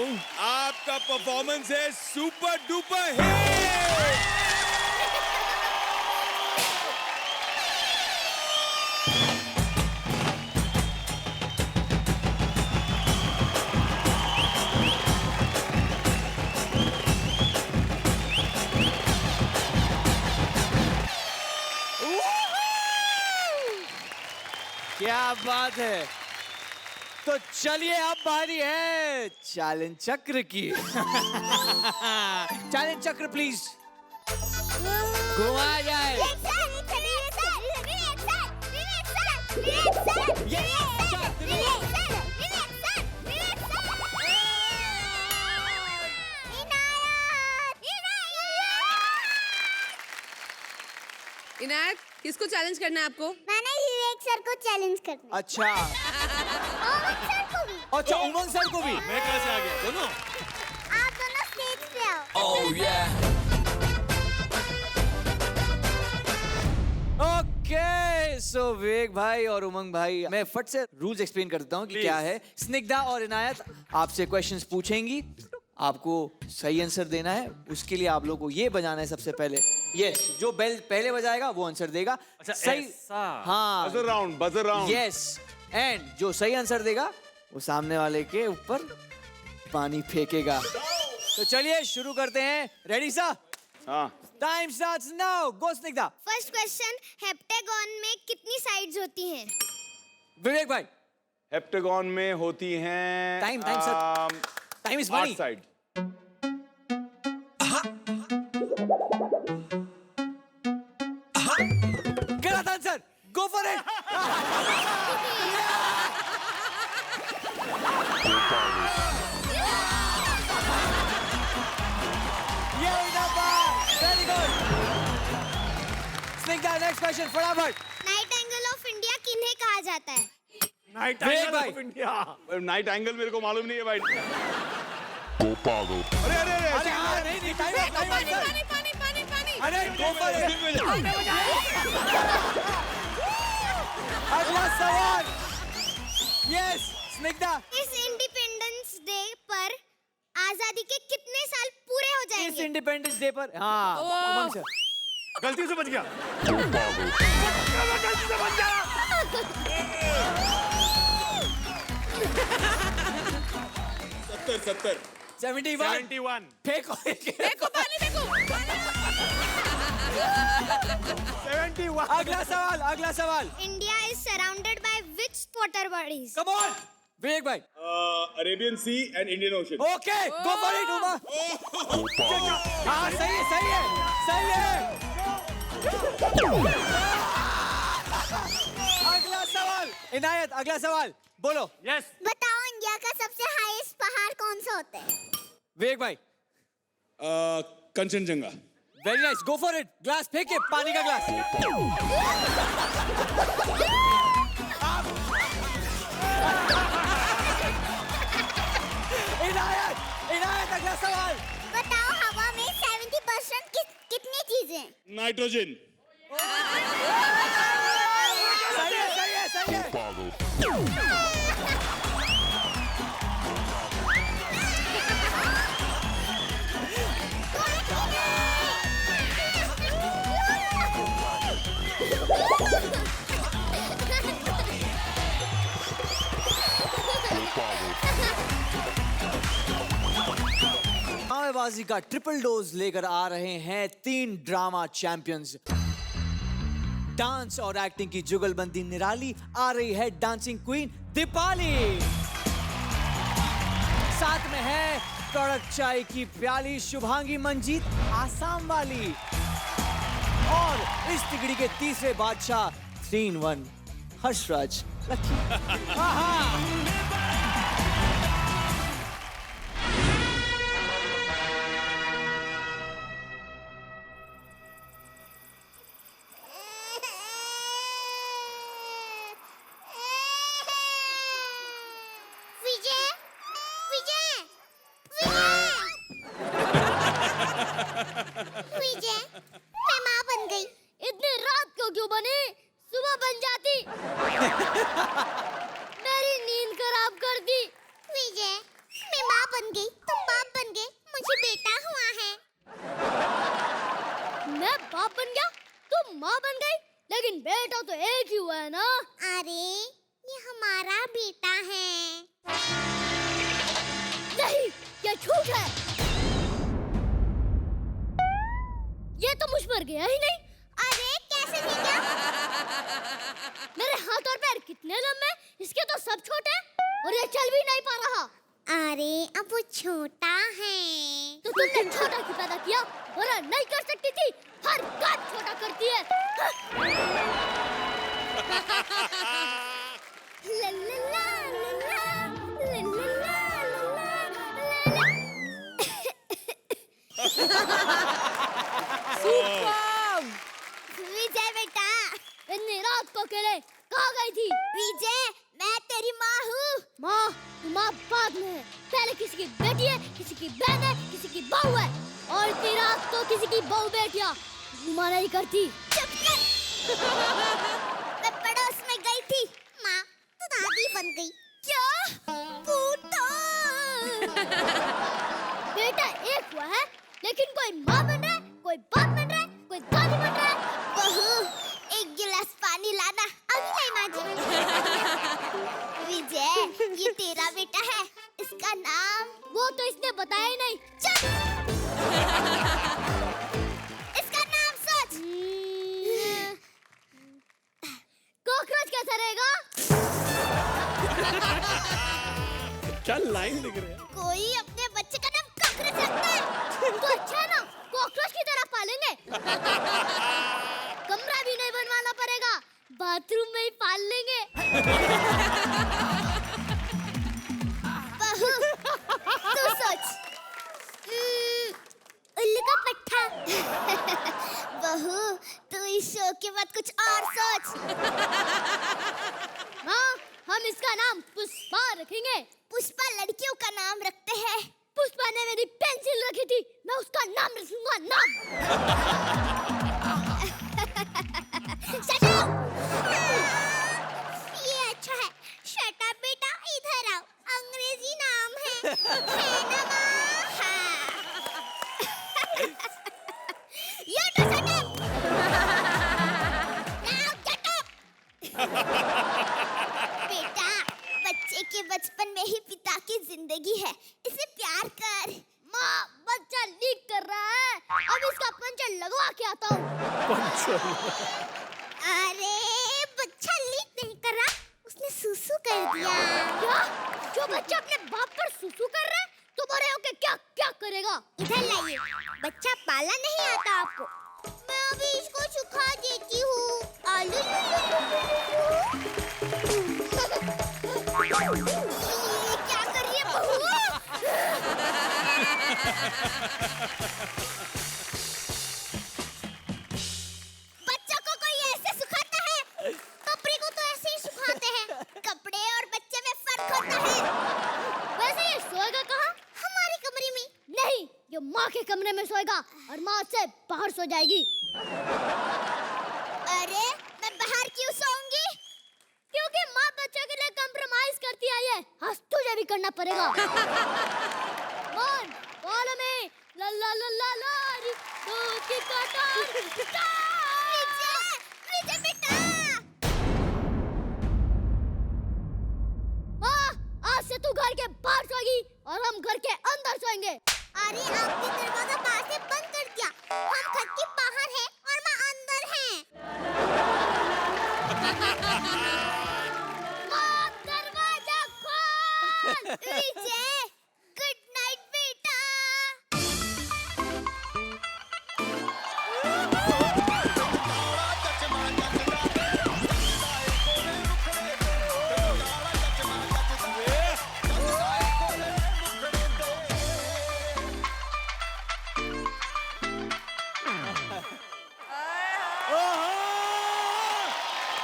आपका परफॉर्मेंस है सुपर डुपर हिट। क्या बात है। तो चलिए अब बारी है चैलेंज चक्र की। चैलेंज चक्र प्लीज घुमा जाए। इनायत, किसको चैलेंज करना है आपको? मैंने विवेक सर को चैलेंज करना है। अच्छा, उमंग सर को भी। अच्छा उमंग सर को भी। मैं कहाँ से आ गया? दोनों? आप दोनों स्टेज पे आओ। ओके सो विवेक भाई और उमंग भाई, मैं फट से रूल्स एक्सप्लेन कर देता हूँ कि क्या है। स्निग्धा और इनायत आपसे क्वेश्चंस पूछेंगी, आपको सही आंसर देना है। उसके लिए आप लोगों को ये बजाना है सबसे पहले। यस, जो बेल पहले बजाएगा वो आंसर देगा। अच्छा, सही, ऐसा। हाँ, बजर राउंड। यस, एंड जो सही आंसर देगा वो सामने वाले के ऊपर पानी फेंकेगा। तो चलिए शुरू करते हैं। रेडी सा? हाँ। Time starts now. Go Snigdha. First question, heptagon में कितनी साइड्स होती हैं? विवेक भाई। हेप्टेगॉन में होती हैं time sir, time is money. 8 side. गलत answer, go for it. Very good Snigdha. Next question फटाफट। नाइट एंगल ऑफ इंडिया किन्हें कहा जाता है? नाइट विवेक एंगल भाई। Of India. नाइट एंगल मेरे को मालूम नहीं है भाई। अरे अरे अरे हाँ, नहीं टाइम सर। पानी। अरे गो फॉर इट। अगला सवाल। यस स्निग्धा। इस इंडिपेंडेंस डे पर आजादी के कितने साल पूरे हो इस जाएंगे? इंडिपेंडेंस डे पर, हाँ उमंग सर। गलती से बच गया। गलती से बच गया। 70। 71। फेंको पानी फेंको। 71। अगला सवाल। India is surrounded by which water bodies? Come on Vivek भाई। Arabian sea and Indian ocean. Okay go for it Uma. हाँ सही है। अगला सवाल इनायत, अगला सवाल बोलो। यस। बताओ इंडिया का सबसे हाईएस्ट पहाड़ कौन सा होता है? विवेक भाई। Kanchenjunga. Very nice, go for it. Glass फेंके, पानी का ग्लास। इनायत अगला सवाल। बताओ हवा में 70% कितनी चीजें? नाइट्रोजन। सही है। ड्रामेबाजी का ट्रिपल डोज लेकर आ रहे हैं 3 ड्रामा चैंपियंस। डांस और एक्टिंग की जुगलबंदी निराली आ रही है डांसिंग क्वीन दीपाली। साथ में है कड़क चाय की प्याली शुभांगी मंजीत आसाम वाली। और इस तिगड़ी के तीसरे बादशाह 3-in-1 हर्षराज लकी। विजय, मैं माँ बन गई। इतनी रात को क्यों बनी? सुबह बन जाती। मेरी नींद खराब कर दी। विजय, मैं माँ बन गई, तुम बाप बन गए, मुझे बेटा हुआ है। मैं बाप बन गया, तुम माँ बन गई, लेकिन बेटा तो एक ही हुआ है ना। अरे ये हमारा बेटा है। नहीं, ये झूठ है। ये तो मुझ पर गया ही नहीं। अरे कैसे भैया? मेरे हाथ और पैर कितने लंबे, इसके तो सब छोटे और ये चल भी नहीं पा रहा। अरे अब वो छोटा है। तो तुमने छोटा क्यों पैदा किया? बड़ा नहीं कर सकती थी, हर बात छोटा करती है। ला ला ला ला ला ला सुपर। विजय बेटा, इतनी रात को अकेले कहाँ गई थी? विजय मैं तेरी माँ हूँ। माँ, माँ बाद में है। पहले किसी की बेटी है, किसी की बहन है, किसी की बहू है, और इतनी रात को किसी की बहू बेटियाँ घुमा नहीं करती। चुप कर। मैं हुआ है, लेकिन कोई माँ बन रहा है, कोई बाप बन रहा है, कोई दादी बन रहा है। बहू, एक गिलास पानी लाना। अभी नहीं माँ जी। विजय, ये तेरा बेटा है, इसका नाम। वो तो इसने बताया ही नहीं। चुप। इसका नाम सोच। कॉकरोच कैसा रहेगा? क्या लाइन लिख रहे हैं? कोई अपने बच्चे का नाम कॉकरोच रखता है। तो अच्छा है ना, कॉकरोच की तरह पालेंगे। कमरा भी नहीं बनवाना पड़ेगा, बाथरूम में ही पाल लेंगे। बहू, तू सोच। उल्लू का पट्टा। बहू, तू इस शो के बाद कुछ और सोच। हाँ, हम इसका नाम पुष्पा रखेंगे। पुष्पा लड़कियों का नाम रखते हैं। पुष्पा ने मेरी पेंसिल रखी थी, मैं उसका नाम रखूंगा। नाम। Shut up! ये अच्छा है। Shut up बेटा, इधर आओ। अंग्रेजी नाम है ना माँ? हाँ। You too, shut up! Now shut up! बेटा, बच्चे के बचपन में ही पिता की जिंदगी है, इसे प्यार कर। माँ, बच्चा लीक कर रहा है, अब इसका पंचर लगवा के आता हूँ। अरे बच्चा लीक नहीं कर रहा, उसने सुसु कर दिया। क्या? जो बच्चा अपने बाप पर सुसु कर रहा है, तो बड़े होके क्या क्या करेगा? इधर लाइए। बच्चा पाला नहीं आता आपको? मैं अभी इसको सुखा देती हूँ। आलू ये क्या कर रही है बहू? बच्चा को कोई ऐसे सुखाता है? कपड़े को तो ऐसे ही सुखाते हैं। कपड़े और बच्चे में फर्क होता है। वैसे ये सोएगा कहाँ? हमारे कमरे में। नहीं, ये माँ के कमरे में सोएगा और माँ से बाहर सो जाएगी। अरे मैं बाहर क्यों सोऊंगी? क्योंकि माँ बच्चे के लिए कंप्रोमाइज करती आई है। हाँ, तुझे भी करना पड़ेगा। One, follow me. La la la la la. दूध की कटार. विजय, विजय बेटा। माँ, आज से तू घर के बाहर सोएगी और हम घर के अंदर सोएंगे। अरे आपने दरवाजा बाहर से बंद कर दिया। हम घर के बाहर हैं और माँ अंदर हैं। माँ, दरवाजा खोल. विजय, गुड नाइट बेटा।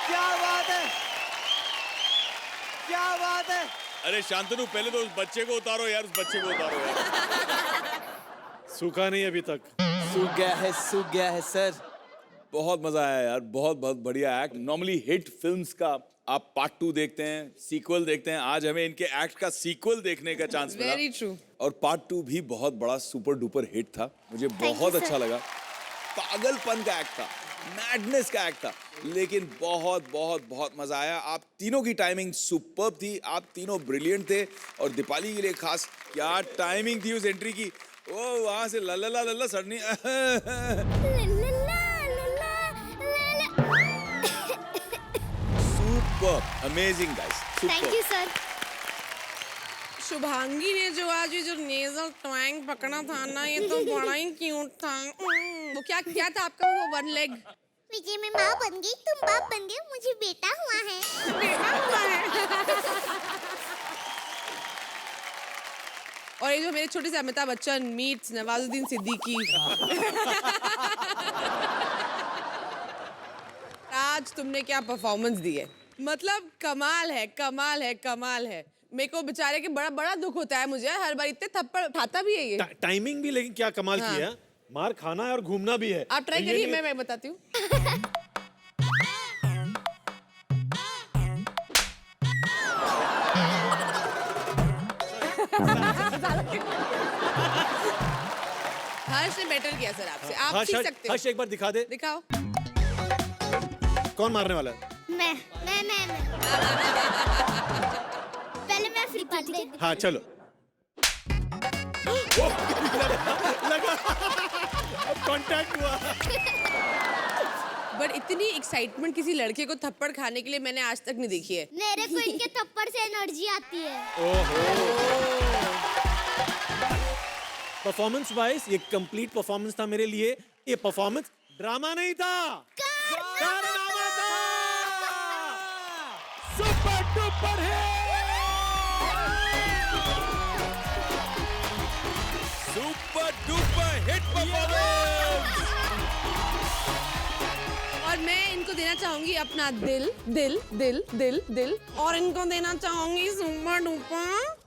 क्या बात है, क्या बात है। अरे शांतनु, पहले तो उस बच्चे को उतारो यार, उस बच्चे को उतारो यार। सूखा नहीं अभी तक। सूख गया है सर। बहुत मजा आया यार, बहुत बहुत बढ़िया एक्ट। नॉर्मली हिट फिल्म्स का आप पार्ट 2 देखते हैं, सीक्वल देखते हैं, आज हमें इनके एक्ट का सीक्वल देखने का चांस मिला। Very true. और पार्ट 2 भी बहुत बड़ा सुपर डुपर हिट था, मुझे बहुत अच्छा लगा। पागलपन का एक्ट था, मैडनेस का एक्ट था, लेकिन बहुत बहुत बहुत मजा आया। आप तीनों की टाइमिंग सुपर्ब थी, आप तीनों ब्रिलियंट थे। और दीपाली के लिए खास क्या टाइमिंग थी उस एंट्री की। ओ वहां से लल्ला सड़नी। Super, amazing guys, thank you sir. Shubhangi ने जो आज ये जो नेजल ट्वैंग पकड़ा था ना, ये तो बड़ा ही क्यूट था। वो क्या क्या था आपका वो वन लेग? विजय, मैं माँ बन गई, तुम बाप बन गए, मुझे बेटा हुआ है। बेटा हुआ है। और ये जो मेरे छोटे से अमिताभ बच्चन मीट्स नवाजुद्दीन सिद्दीकी। आज तुमने क्या परफॉर्मेंस दी है, मतलब कमाल है, कमाल है, कमाल है। मेरे को बेचारे के बड़ा बड़ा दुख होता है मुझे, हर बार इतने थप्पड़ उठाता भी है ये। टाइमिंग भी लेकिन क्या कमाल हाँ। किया। मार खाना है और घूमना भी है। आप ट्राई तो ये करिए, नहीं- मैं बताती हूँ। हर्ष ने बेटर किया सर आपसे, आप हर्ष, सीख हर्ष, सकते हो। हर्ष एक बार दिखा दे, दिखाओ। कौन मारने वाला है? मैं पहले मैं फ्री पास दे हाँ चलो। लगा, अब कांटेक्ट हुआ। बट इतनी एक्साइटमेंट किसी लड़के को थप्पड़ खाने के लिए मैंने आज तक नहीं देखी है। मेरे को इनके थप्पड़ से एनर्जी आती है। परफॉर्मेंस वाइज ये कंप्लीट परफॉर्मेंस था मेरे लिए। ये परफॉर्मेंस ड्रामा नहीं था, कारनामा था। Super duper super duper hit performance. और मैं इनको देना चाहूंगी अपना दिल दिल दिल दिल दिल, और इनको देना चाहूंगी सुपर डुपर।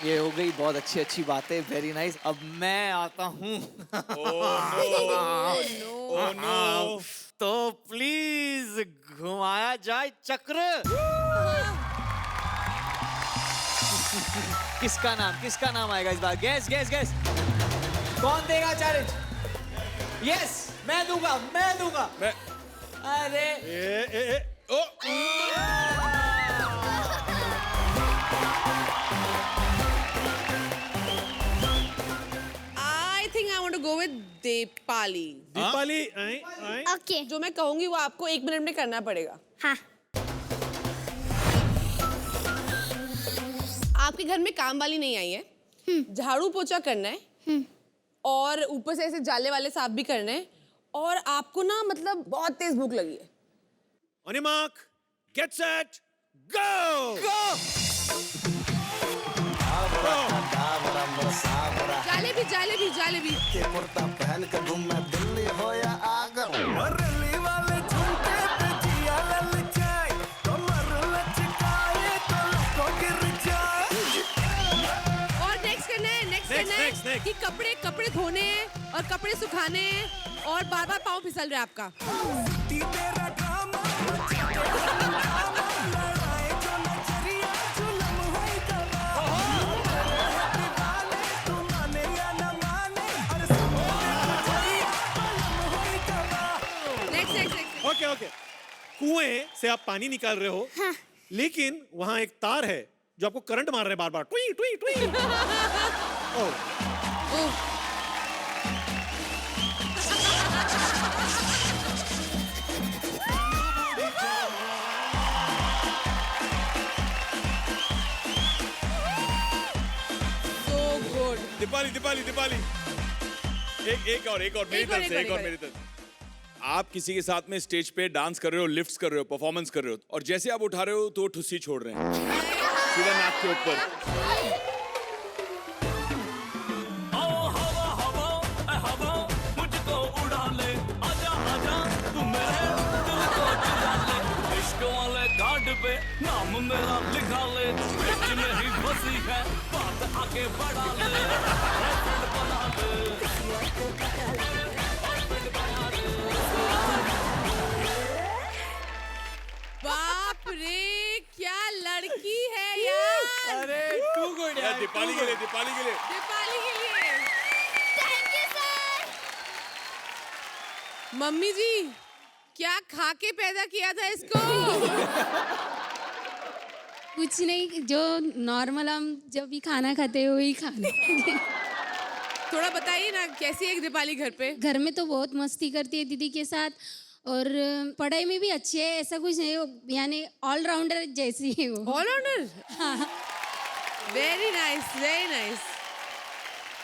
ये हो गई बहुत अच्छी अच्छी बातें, वेरी नाइस। अब मैं आता हूँ। Oh no. तो प्लीज घुमाया जाए चक्र। किसका नाम आएगा इस बार? गैस गैस गैस, कौन देगा चैलेंज? यस, मैं दूंगा। मैं अरे ओ I think I want to go with Deepali. Deepali. Okay. जो मैं कहूंगी वो आपको 1 मिनट में करना पड़ेगा। हाँ। आपके घर में काम वाली नहीं आई है, झाड़ू पोछा करना है, और ऊपर से ऐसे जाले वाले साफ भी करने हैं, और आपको ना मतलब बहुत तेज भूख लगी है। On your mark, get set, go! जाले भी। कुर्ता पहन के घूमे दिल्ली हो या आगर, रैली वाले झुमके पे जिया ललचाए, कमर लचकाए तो लको गिर जाए। और नेक्स्ट करना है कि कपड़े धोने हैं और कपड़े सुखाने हैं, और बार-बार पाँव फिसल रहा है आपका। तेरा ड्रामा लड़ाए जो नजरिया जुलम होई करा, तू माने या न माने, और नजरिया जुलम होई करा। नेक्स्ट। ओके। कुएं से आप पानी निकाल रहे हो, लेकिन वहां एक तार है जो आपको करंट मार रहा है बार-बार, टुई टुई टुई। So good. दीपाली। एक और मेरी तरफ से। आप किसी के साथ में स्टेज पे डांस कर रहे हो, लिफ्ट्स कर रहे हो, परफॉर्मेंस कर रहे हो, और जैसे आप उठा रहे हो तो ठुस्सी छोड़ रहे हैं सीधा नाक के ऊपर। नाम मेरा लिखा ले, पेट में ही बसी है, बात आगे बढ़ा ले, बना ले। बाप रे, क्या लड़की है यार। अरे टू गुड यार। दीपाली के लिए। दीपाली के लिए। Thank you sir. मम्मी जी, क्या खा के पैदा किया था इसको? कुछ नहीं, जो नॉर्मल हम जब भी खाना खाते हैं वही खाना। थोड़ा बताइए ना, कैसी है दीपाली घर पे? घर में तो बहुत मस्ती करती है दीदी के साथ, और पढ़ाई में भी अच्छी है, ऐसा कुछ नहीं, यानी ऑलराउंडर जैसी है वो। Allrounder? Very nice.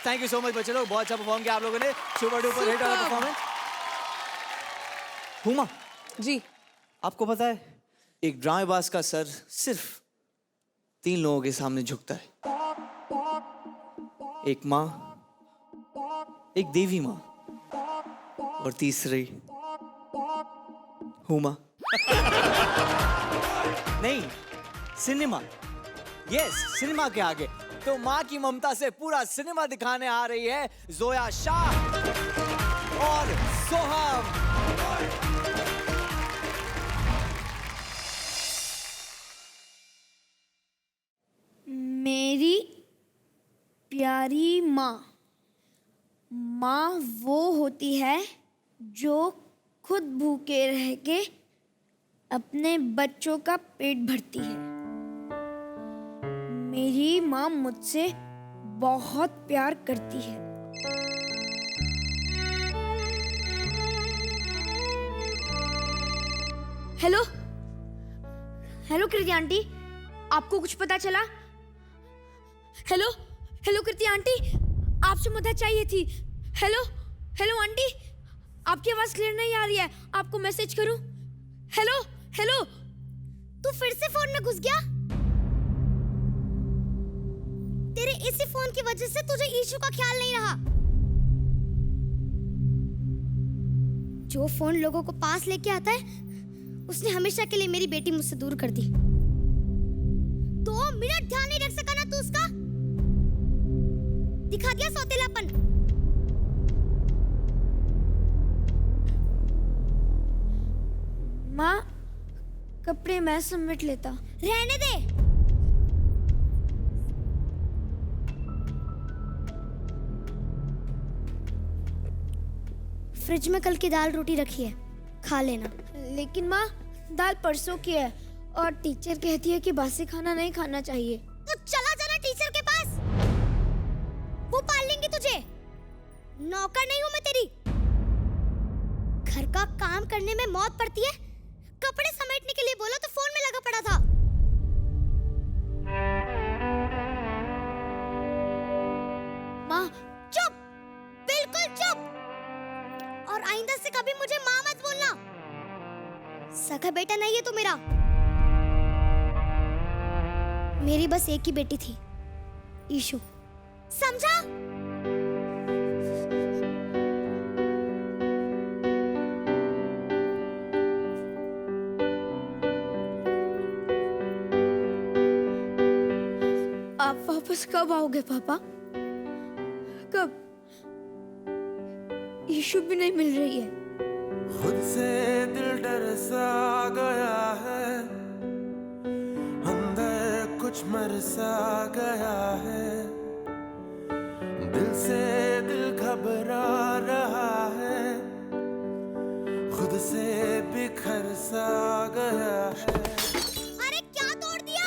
Thank you so much बच्चे लोग, बहुत अच्छा परफॉर्म किया आप लोगों ने। सुपर डुपर हिट वाला परफॉर्मेंस। हुमा जी, आपको पता है एक ड्रामेबाज का सर सिर्फ 3 लोगों के सामने झुकता है, एक माँ, एक देवी माँ, और तीसरी हुमा। नहीं, सिनेमा। यस, सिनेमा के आगे तो माँ की ममता से पूरा सिनेमा दिखाने आ रही है जोया शाह और सोहम। मेरी प्यारी माँ। माँ वो होती है जो खुद भूखे रह के अपने बच्चों का पेट भरती है। मेरी माँ मुझसे बहुत प्यार करती है। हेलो हेलो कृति आंटी, आपको कुछ पता चला? हेलो हेलो कृति आंटी, आपसे मदद चाहिए थी। हेलो हेलो आंटी, आपकी आवाज क्लियर नहीं आ रही है, आपको मैसेज करूं? हेलो हेलो, तू फिर से फोन में घुस गया? तेरे इसी फोन की वजह से तुझे ईशू का ख्याल नहीं रहा। जो फोन लोगों को पास लेके आता है, उसने हमेशा के लिए मेरी बेटी मुझसे दूर कर दी। 2 मिनट ध्यान नहीं रख सका ना तू उसका? दिखा दिया सौतेलापन। माँ, कपड़े मैं समेट लेता। रहने दे। फ्रिज में कल की दाल रोटी रखी है, खा लेना। लेकिन माँ, दाल परसों की है और टीचर कहती है कि बासी खाना नहीं खाना चाहिए। तो चला जाना टीचर के पास, वो पाल लेंगे तुझे। नौकर नहीं हूँ मैं तेरी। घर का काम करने में मौत पड़ती है, कपड़े समेटने के लिए बोला तो फोन में लगा पड़ा था। माँ चुप, बिल्कुल चुप। और आइंदा से कभी मुझे माँ मत बोलना। सगा बेटा नहीं है तू मेरा। मेरी बस एक ही बेटी थी, ईशु, समझा? आप वापस कब आओगे पापा? कब? ईशु भी नहीं मिल रही है। खुद से दिल डर सा गया है, अंदर कुछ मर सा गया है। दिल से दिल घबरा रहा है, खुद से बिखर सा गया है। अरे क्या तोड़ दिया?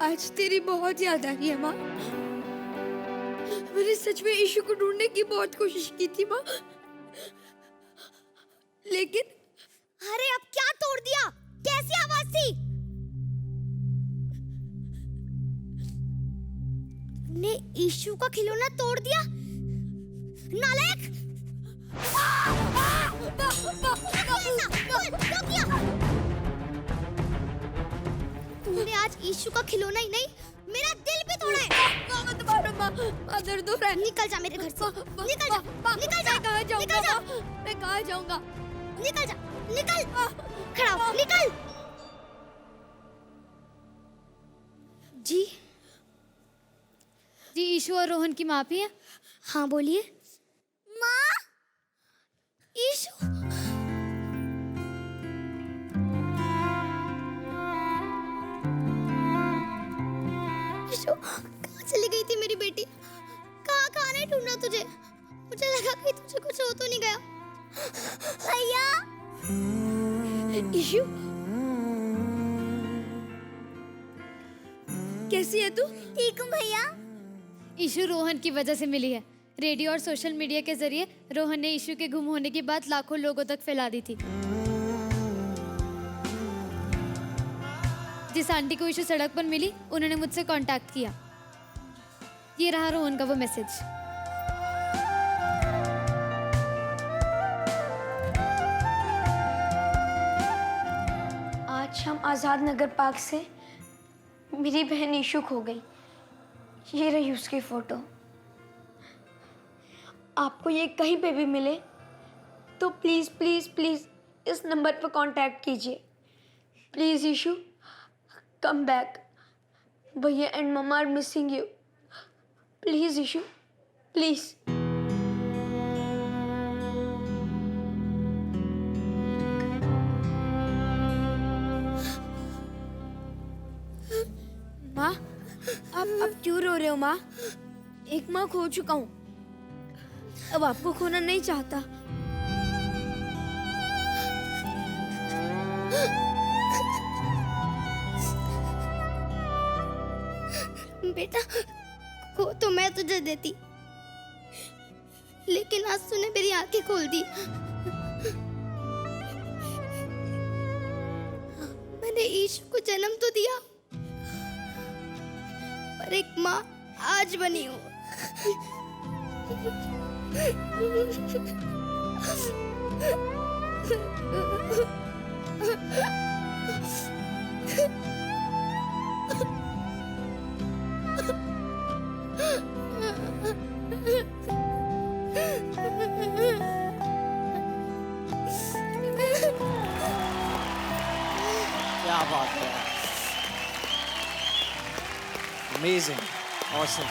आज तेरी बहुत याद आ रही है माँ। मैंने सच में ईशु को ढूंढने की बहुत कोशिश की थी माँ, लेकिन अरे अब क्या तोड़ दिया? कैसी आवाज थी? ने ईशु का खिलौना तोड़ दिया, नालायक! तूने आज ईशु का खिलौना ही नहीं, मेरा दिल भी तोड़ा है। मत मारो माँ, दर्द हो रहा है। निकल जा मेरे घर से, निकल जा, निकल जा। कहाँ जाऊँगा? मैं कहाँ जाऊँगा? निकल जा, निकल। खड़ा हो, निकल। जी जी, ईशु और रोहन की माँ भी है? हाँ बोलिए। माँ, ईशु। ईशु, कहाँ चली गई थी मेरी बेटी? कहाँ नहीं ढूंढा तुझे? मुझे लगा कि तुझे कुछ हो तो नहीं गया। भैया। ईशु, कैसी है तू? ठीक हूँ भैया। ईशु रोहन की वजह से मिली है। रेडियो और सोशल मीडिया के जरिए रोहन ने ईशु के गुम होने की बात लाखों लोगों तक फैला दी थी। जिस आंटी को ईशु सड़क पर मिली, उन्होंने मुझसे कांटेक्ट किया। ये रहा रोहन का वो मैसेज। आज शाम आजाद नगर पार्क से मेरी बहन ईशु खो गई। ये रही उसकी फोटो। आपको ये कहीं पे भी मिले तो प्लीज़ प्लीज़ प्लीज़ इस नंबर पर कांटेक्ट कीजिए। Please Ishu come back. भैया and mamma are missing you. Please Ishu please. माँ, आप क्यों रो रहे हो माँ? एक माँ खो चुका हूँ, अब आपको खोना नहीं चाहता। बेटा, खो तो मैं तुझे देती, लेकिन आज तूने मेरी आंखें खोल दी। मैंने ईशु को जन्म तो दिया, पर एक माँ आज बनी हूँ। क्या बात है, amazing, awesome.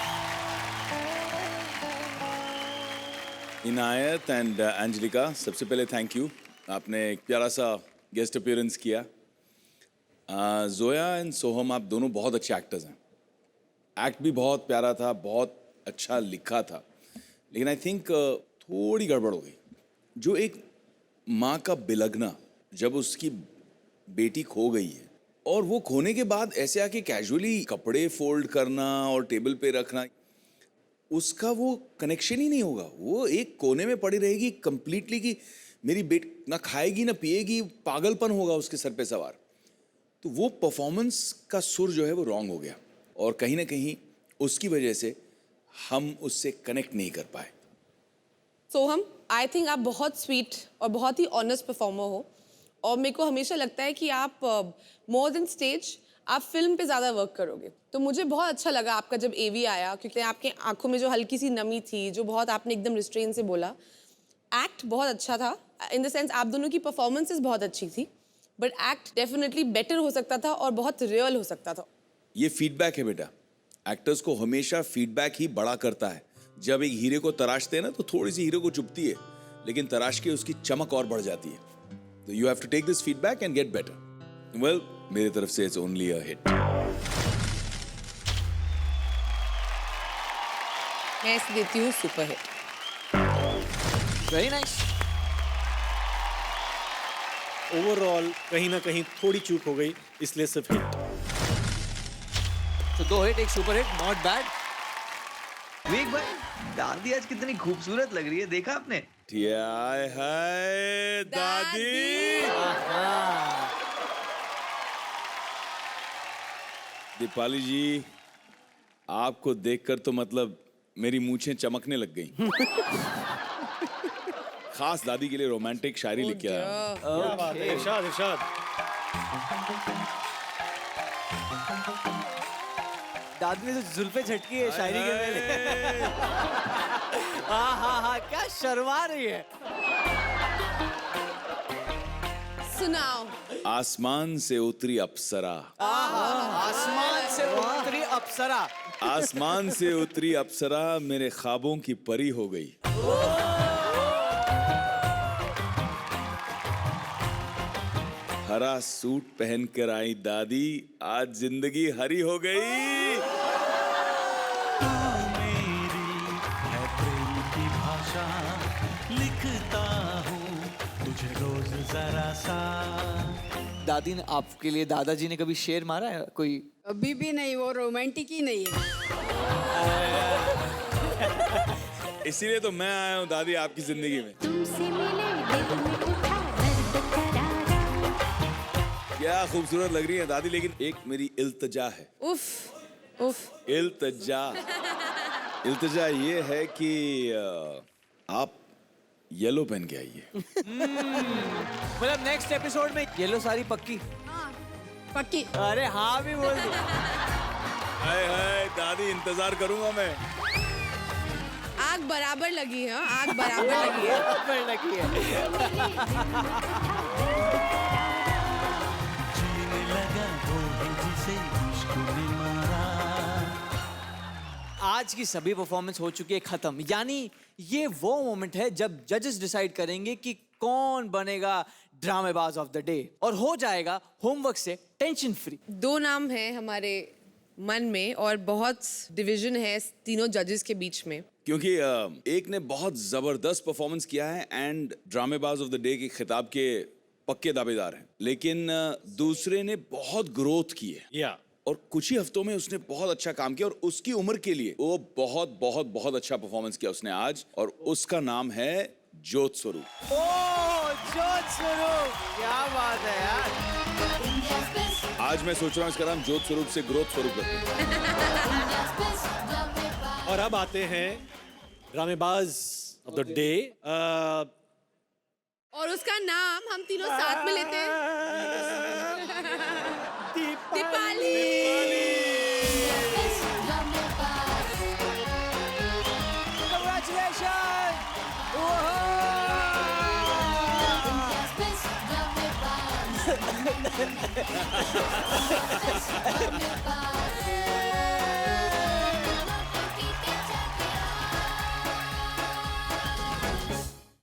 Inayat and Angelica, सबसे पहले थैंक यू, आपने एक प्यारा सा गेस्ट अपीयरेंस किया। जोया एंड सोहम, आप दोनों बहुत अच्छे एक्टर्स हैं। एक्ट भी बहुत प्यारा था, बहुत अच्छा लिखा था, लेकिन आई थिंक थोड़ी गड़बड़ हो गई। जो एक माँ का बिलगना, जब उसकी बेटी खो गई है और वो खोने के बाद ऐसे आके कैजुअली कपड़े फोल्ड करना और टेबल पे रखना, उसका वो कनेक्शन ही नहीं होगा। वो एक कोने में पड़ी रहेगी कंप्लीटली कि मेरी बेटी ना खाएगी ना पिएगी, पागलपन होगा उसके सर पे सवार। तो वो परफॉर्मेंस का सुर जो है वो रॉन्ग हो गया, और कहीं ना कहीं उसकी वजह से हम उससे कनेक्ट नहीं कर पाए। सोहम, आई थिंक आप बहुत स्वीट और बहुत ही ऑनेस्ट परफॉर्मर हो, और मेरे को हमेशा लगता है कि आप मोर देन स्टेज आप फिल्म पे ज़्यादा वर्क करोगे। तो मुझे बहुत अच्छा लगा आपका जब एवी आया, क्योंकि आपके आंखों में जो हल्की सी नमी थी, जो बहुत आपने एकदम रिस्ट्रेन से बोला। एक्ट बहुत अच्छा था, इन द सेंस आप दोनों की परफॉर्मेंसेस बहुत अच्छी थी, बट एक्ट डेफिनेटली बेटर हो सकता था और बहुत रियल हो सकता था। ये फीडबैक है बेटा, एक्टर्स को हमेशा फीडबैक ही बड़ा करता है। जब एक हीरे को तराशते हैं ना, तो थोड़ी सी हीरे को चुभती है, लेकिन तराश के उसकी चमक और बढ़ जाती है। तो you have to take this feedback and get better. Well, मेरी तरफ से इट्स ओनली अ हिट। मैं इसे देती हूँ super hit. Very nice. Overall कहीं ना कहीं थोड़ी चूक हो गई, इसलिए सिर्फ हिट। तो 2 hit, 1 super hit, not bad. Vivek भाई, दादी आज कितनी खूबसूरत लग रही है, देखा आपने? हाय हाय दादी। दीपाली जी, आपको देखकर तो मतलब मेरी मूंछें चमकने लग गई। खास दादी के लिए रोमांटिक शायरी लिख के आया। क्या बात है, इरशाद इरशाद। दादी ने तो जुल्फे झटकी है शायरी के पहले। हाँ, क्या शर्मा रही है। सुनाओ। आसमान से उतरी अप्सरा। आसमान से उतरी अप्सरा। आसमान से उतरी अप्सरा मेरे ख्वाबों की परी हो गई। हरा सूट पहन कर आई दादी, आज जिंदगी हरी हो गई। दादी ने आपके लिए, दादाजी ने कभी शेर मारा है कोई? अभी भी नहीं, वो रोमांटिक ही नहीं है। इसीलिए तो मैं आया हूँ दादी आपकी जिंदगी में। तुमसे मिले दिल में उठा दर्द करारा। क्या खूबसूरत लग रही है दादी, लेकिन एक मेरी इल्तजा है। उफ उफ। इल्तजा ये है कि आप येलो पहन के आइए। मतलब नेक्स्ट एपिसोड में येलो साड़ी पक्की? पक्की। अरे हाँ भी बोल दो। हाय हाय दादी, इंतजार करूंगा मैं। आग आग बराबर लगी है, आग बराबर लगी है। बराबर लगी है। आज की सभी परफॉर्मेंस हो चुकी है खत्म, यानी ये वो मोमेंट है जब जजेस डिसाइड करेंगे कि कौन बनेगा ड्रामेबाज ऑफ द डे और हो जाएगा होमवर्क से टेंशन फ्री। 2 नाम है हमारे मन में और बहुत डिवीजन है तीनों जजेस के बीच में, क्योंकि एक ने बहुत जबरदस्त परफॉर्मेंस किया है and Dramebaaz of the day के खिताब के पक्के दावेदार हैं, लेकिन दूसरे ने बहुत ग्रोथ की है और कुछ ही हफ्तों में उसने बहुत अच्छा काम किया और उसकी उम्र के लिए वो बहुत बहुत बहुत अच्छा परफॉर्मेंस किया उसने आज, और उसका नाम है जोत स्वरूप। ओह जोत स्वरूप, क्या बात है यार। आज मैं सोच रहा हूँ इसका नाम जोत स्वरूप से ग्रोथ स्वरूप रखूं। और अब आते हैं ड्रामेबाज ऑफ द डे। और उसका नाम हम तीनों साथ में लेते हैं। दीपाली। Congratulations!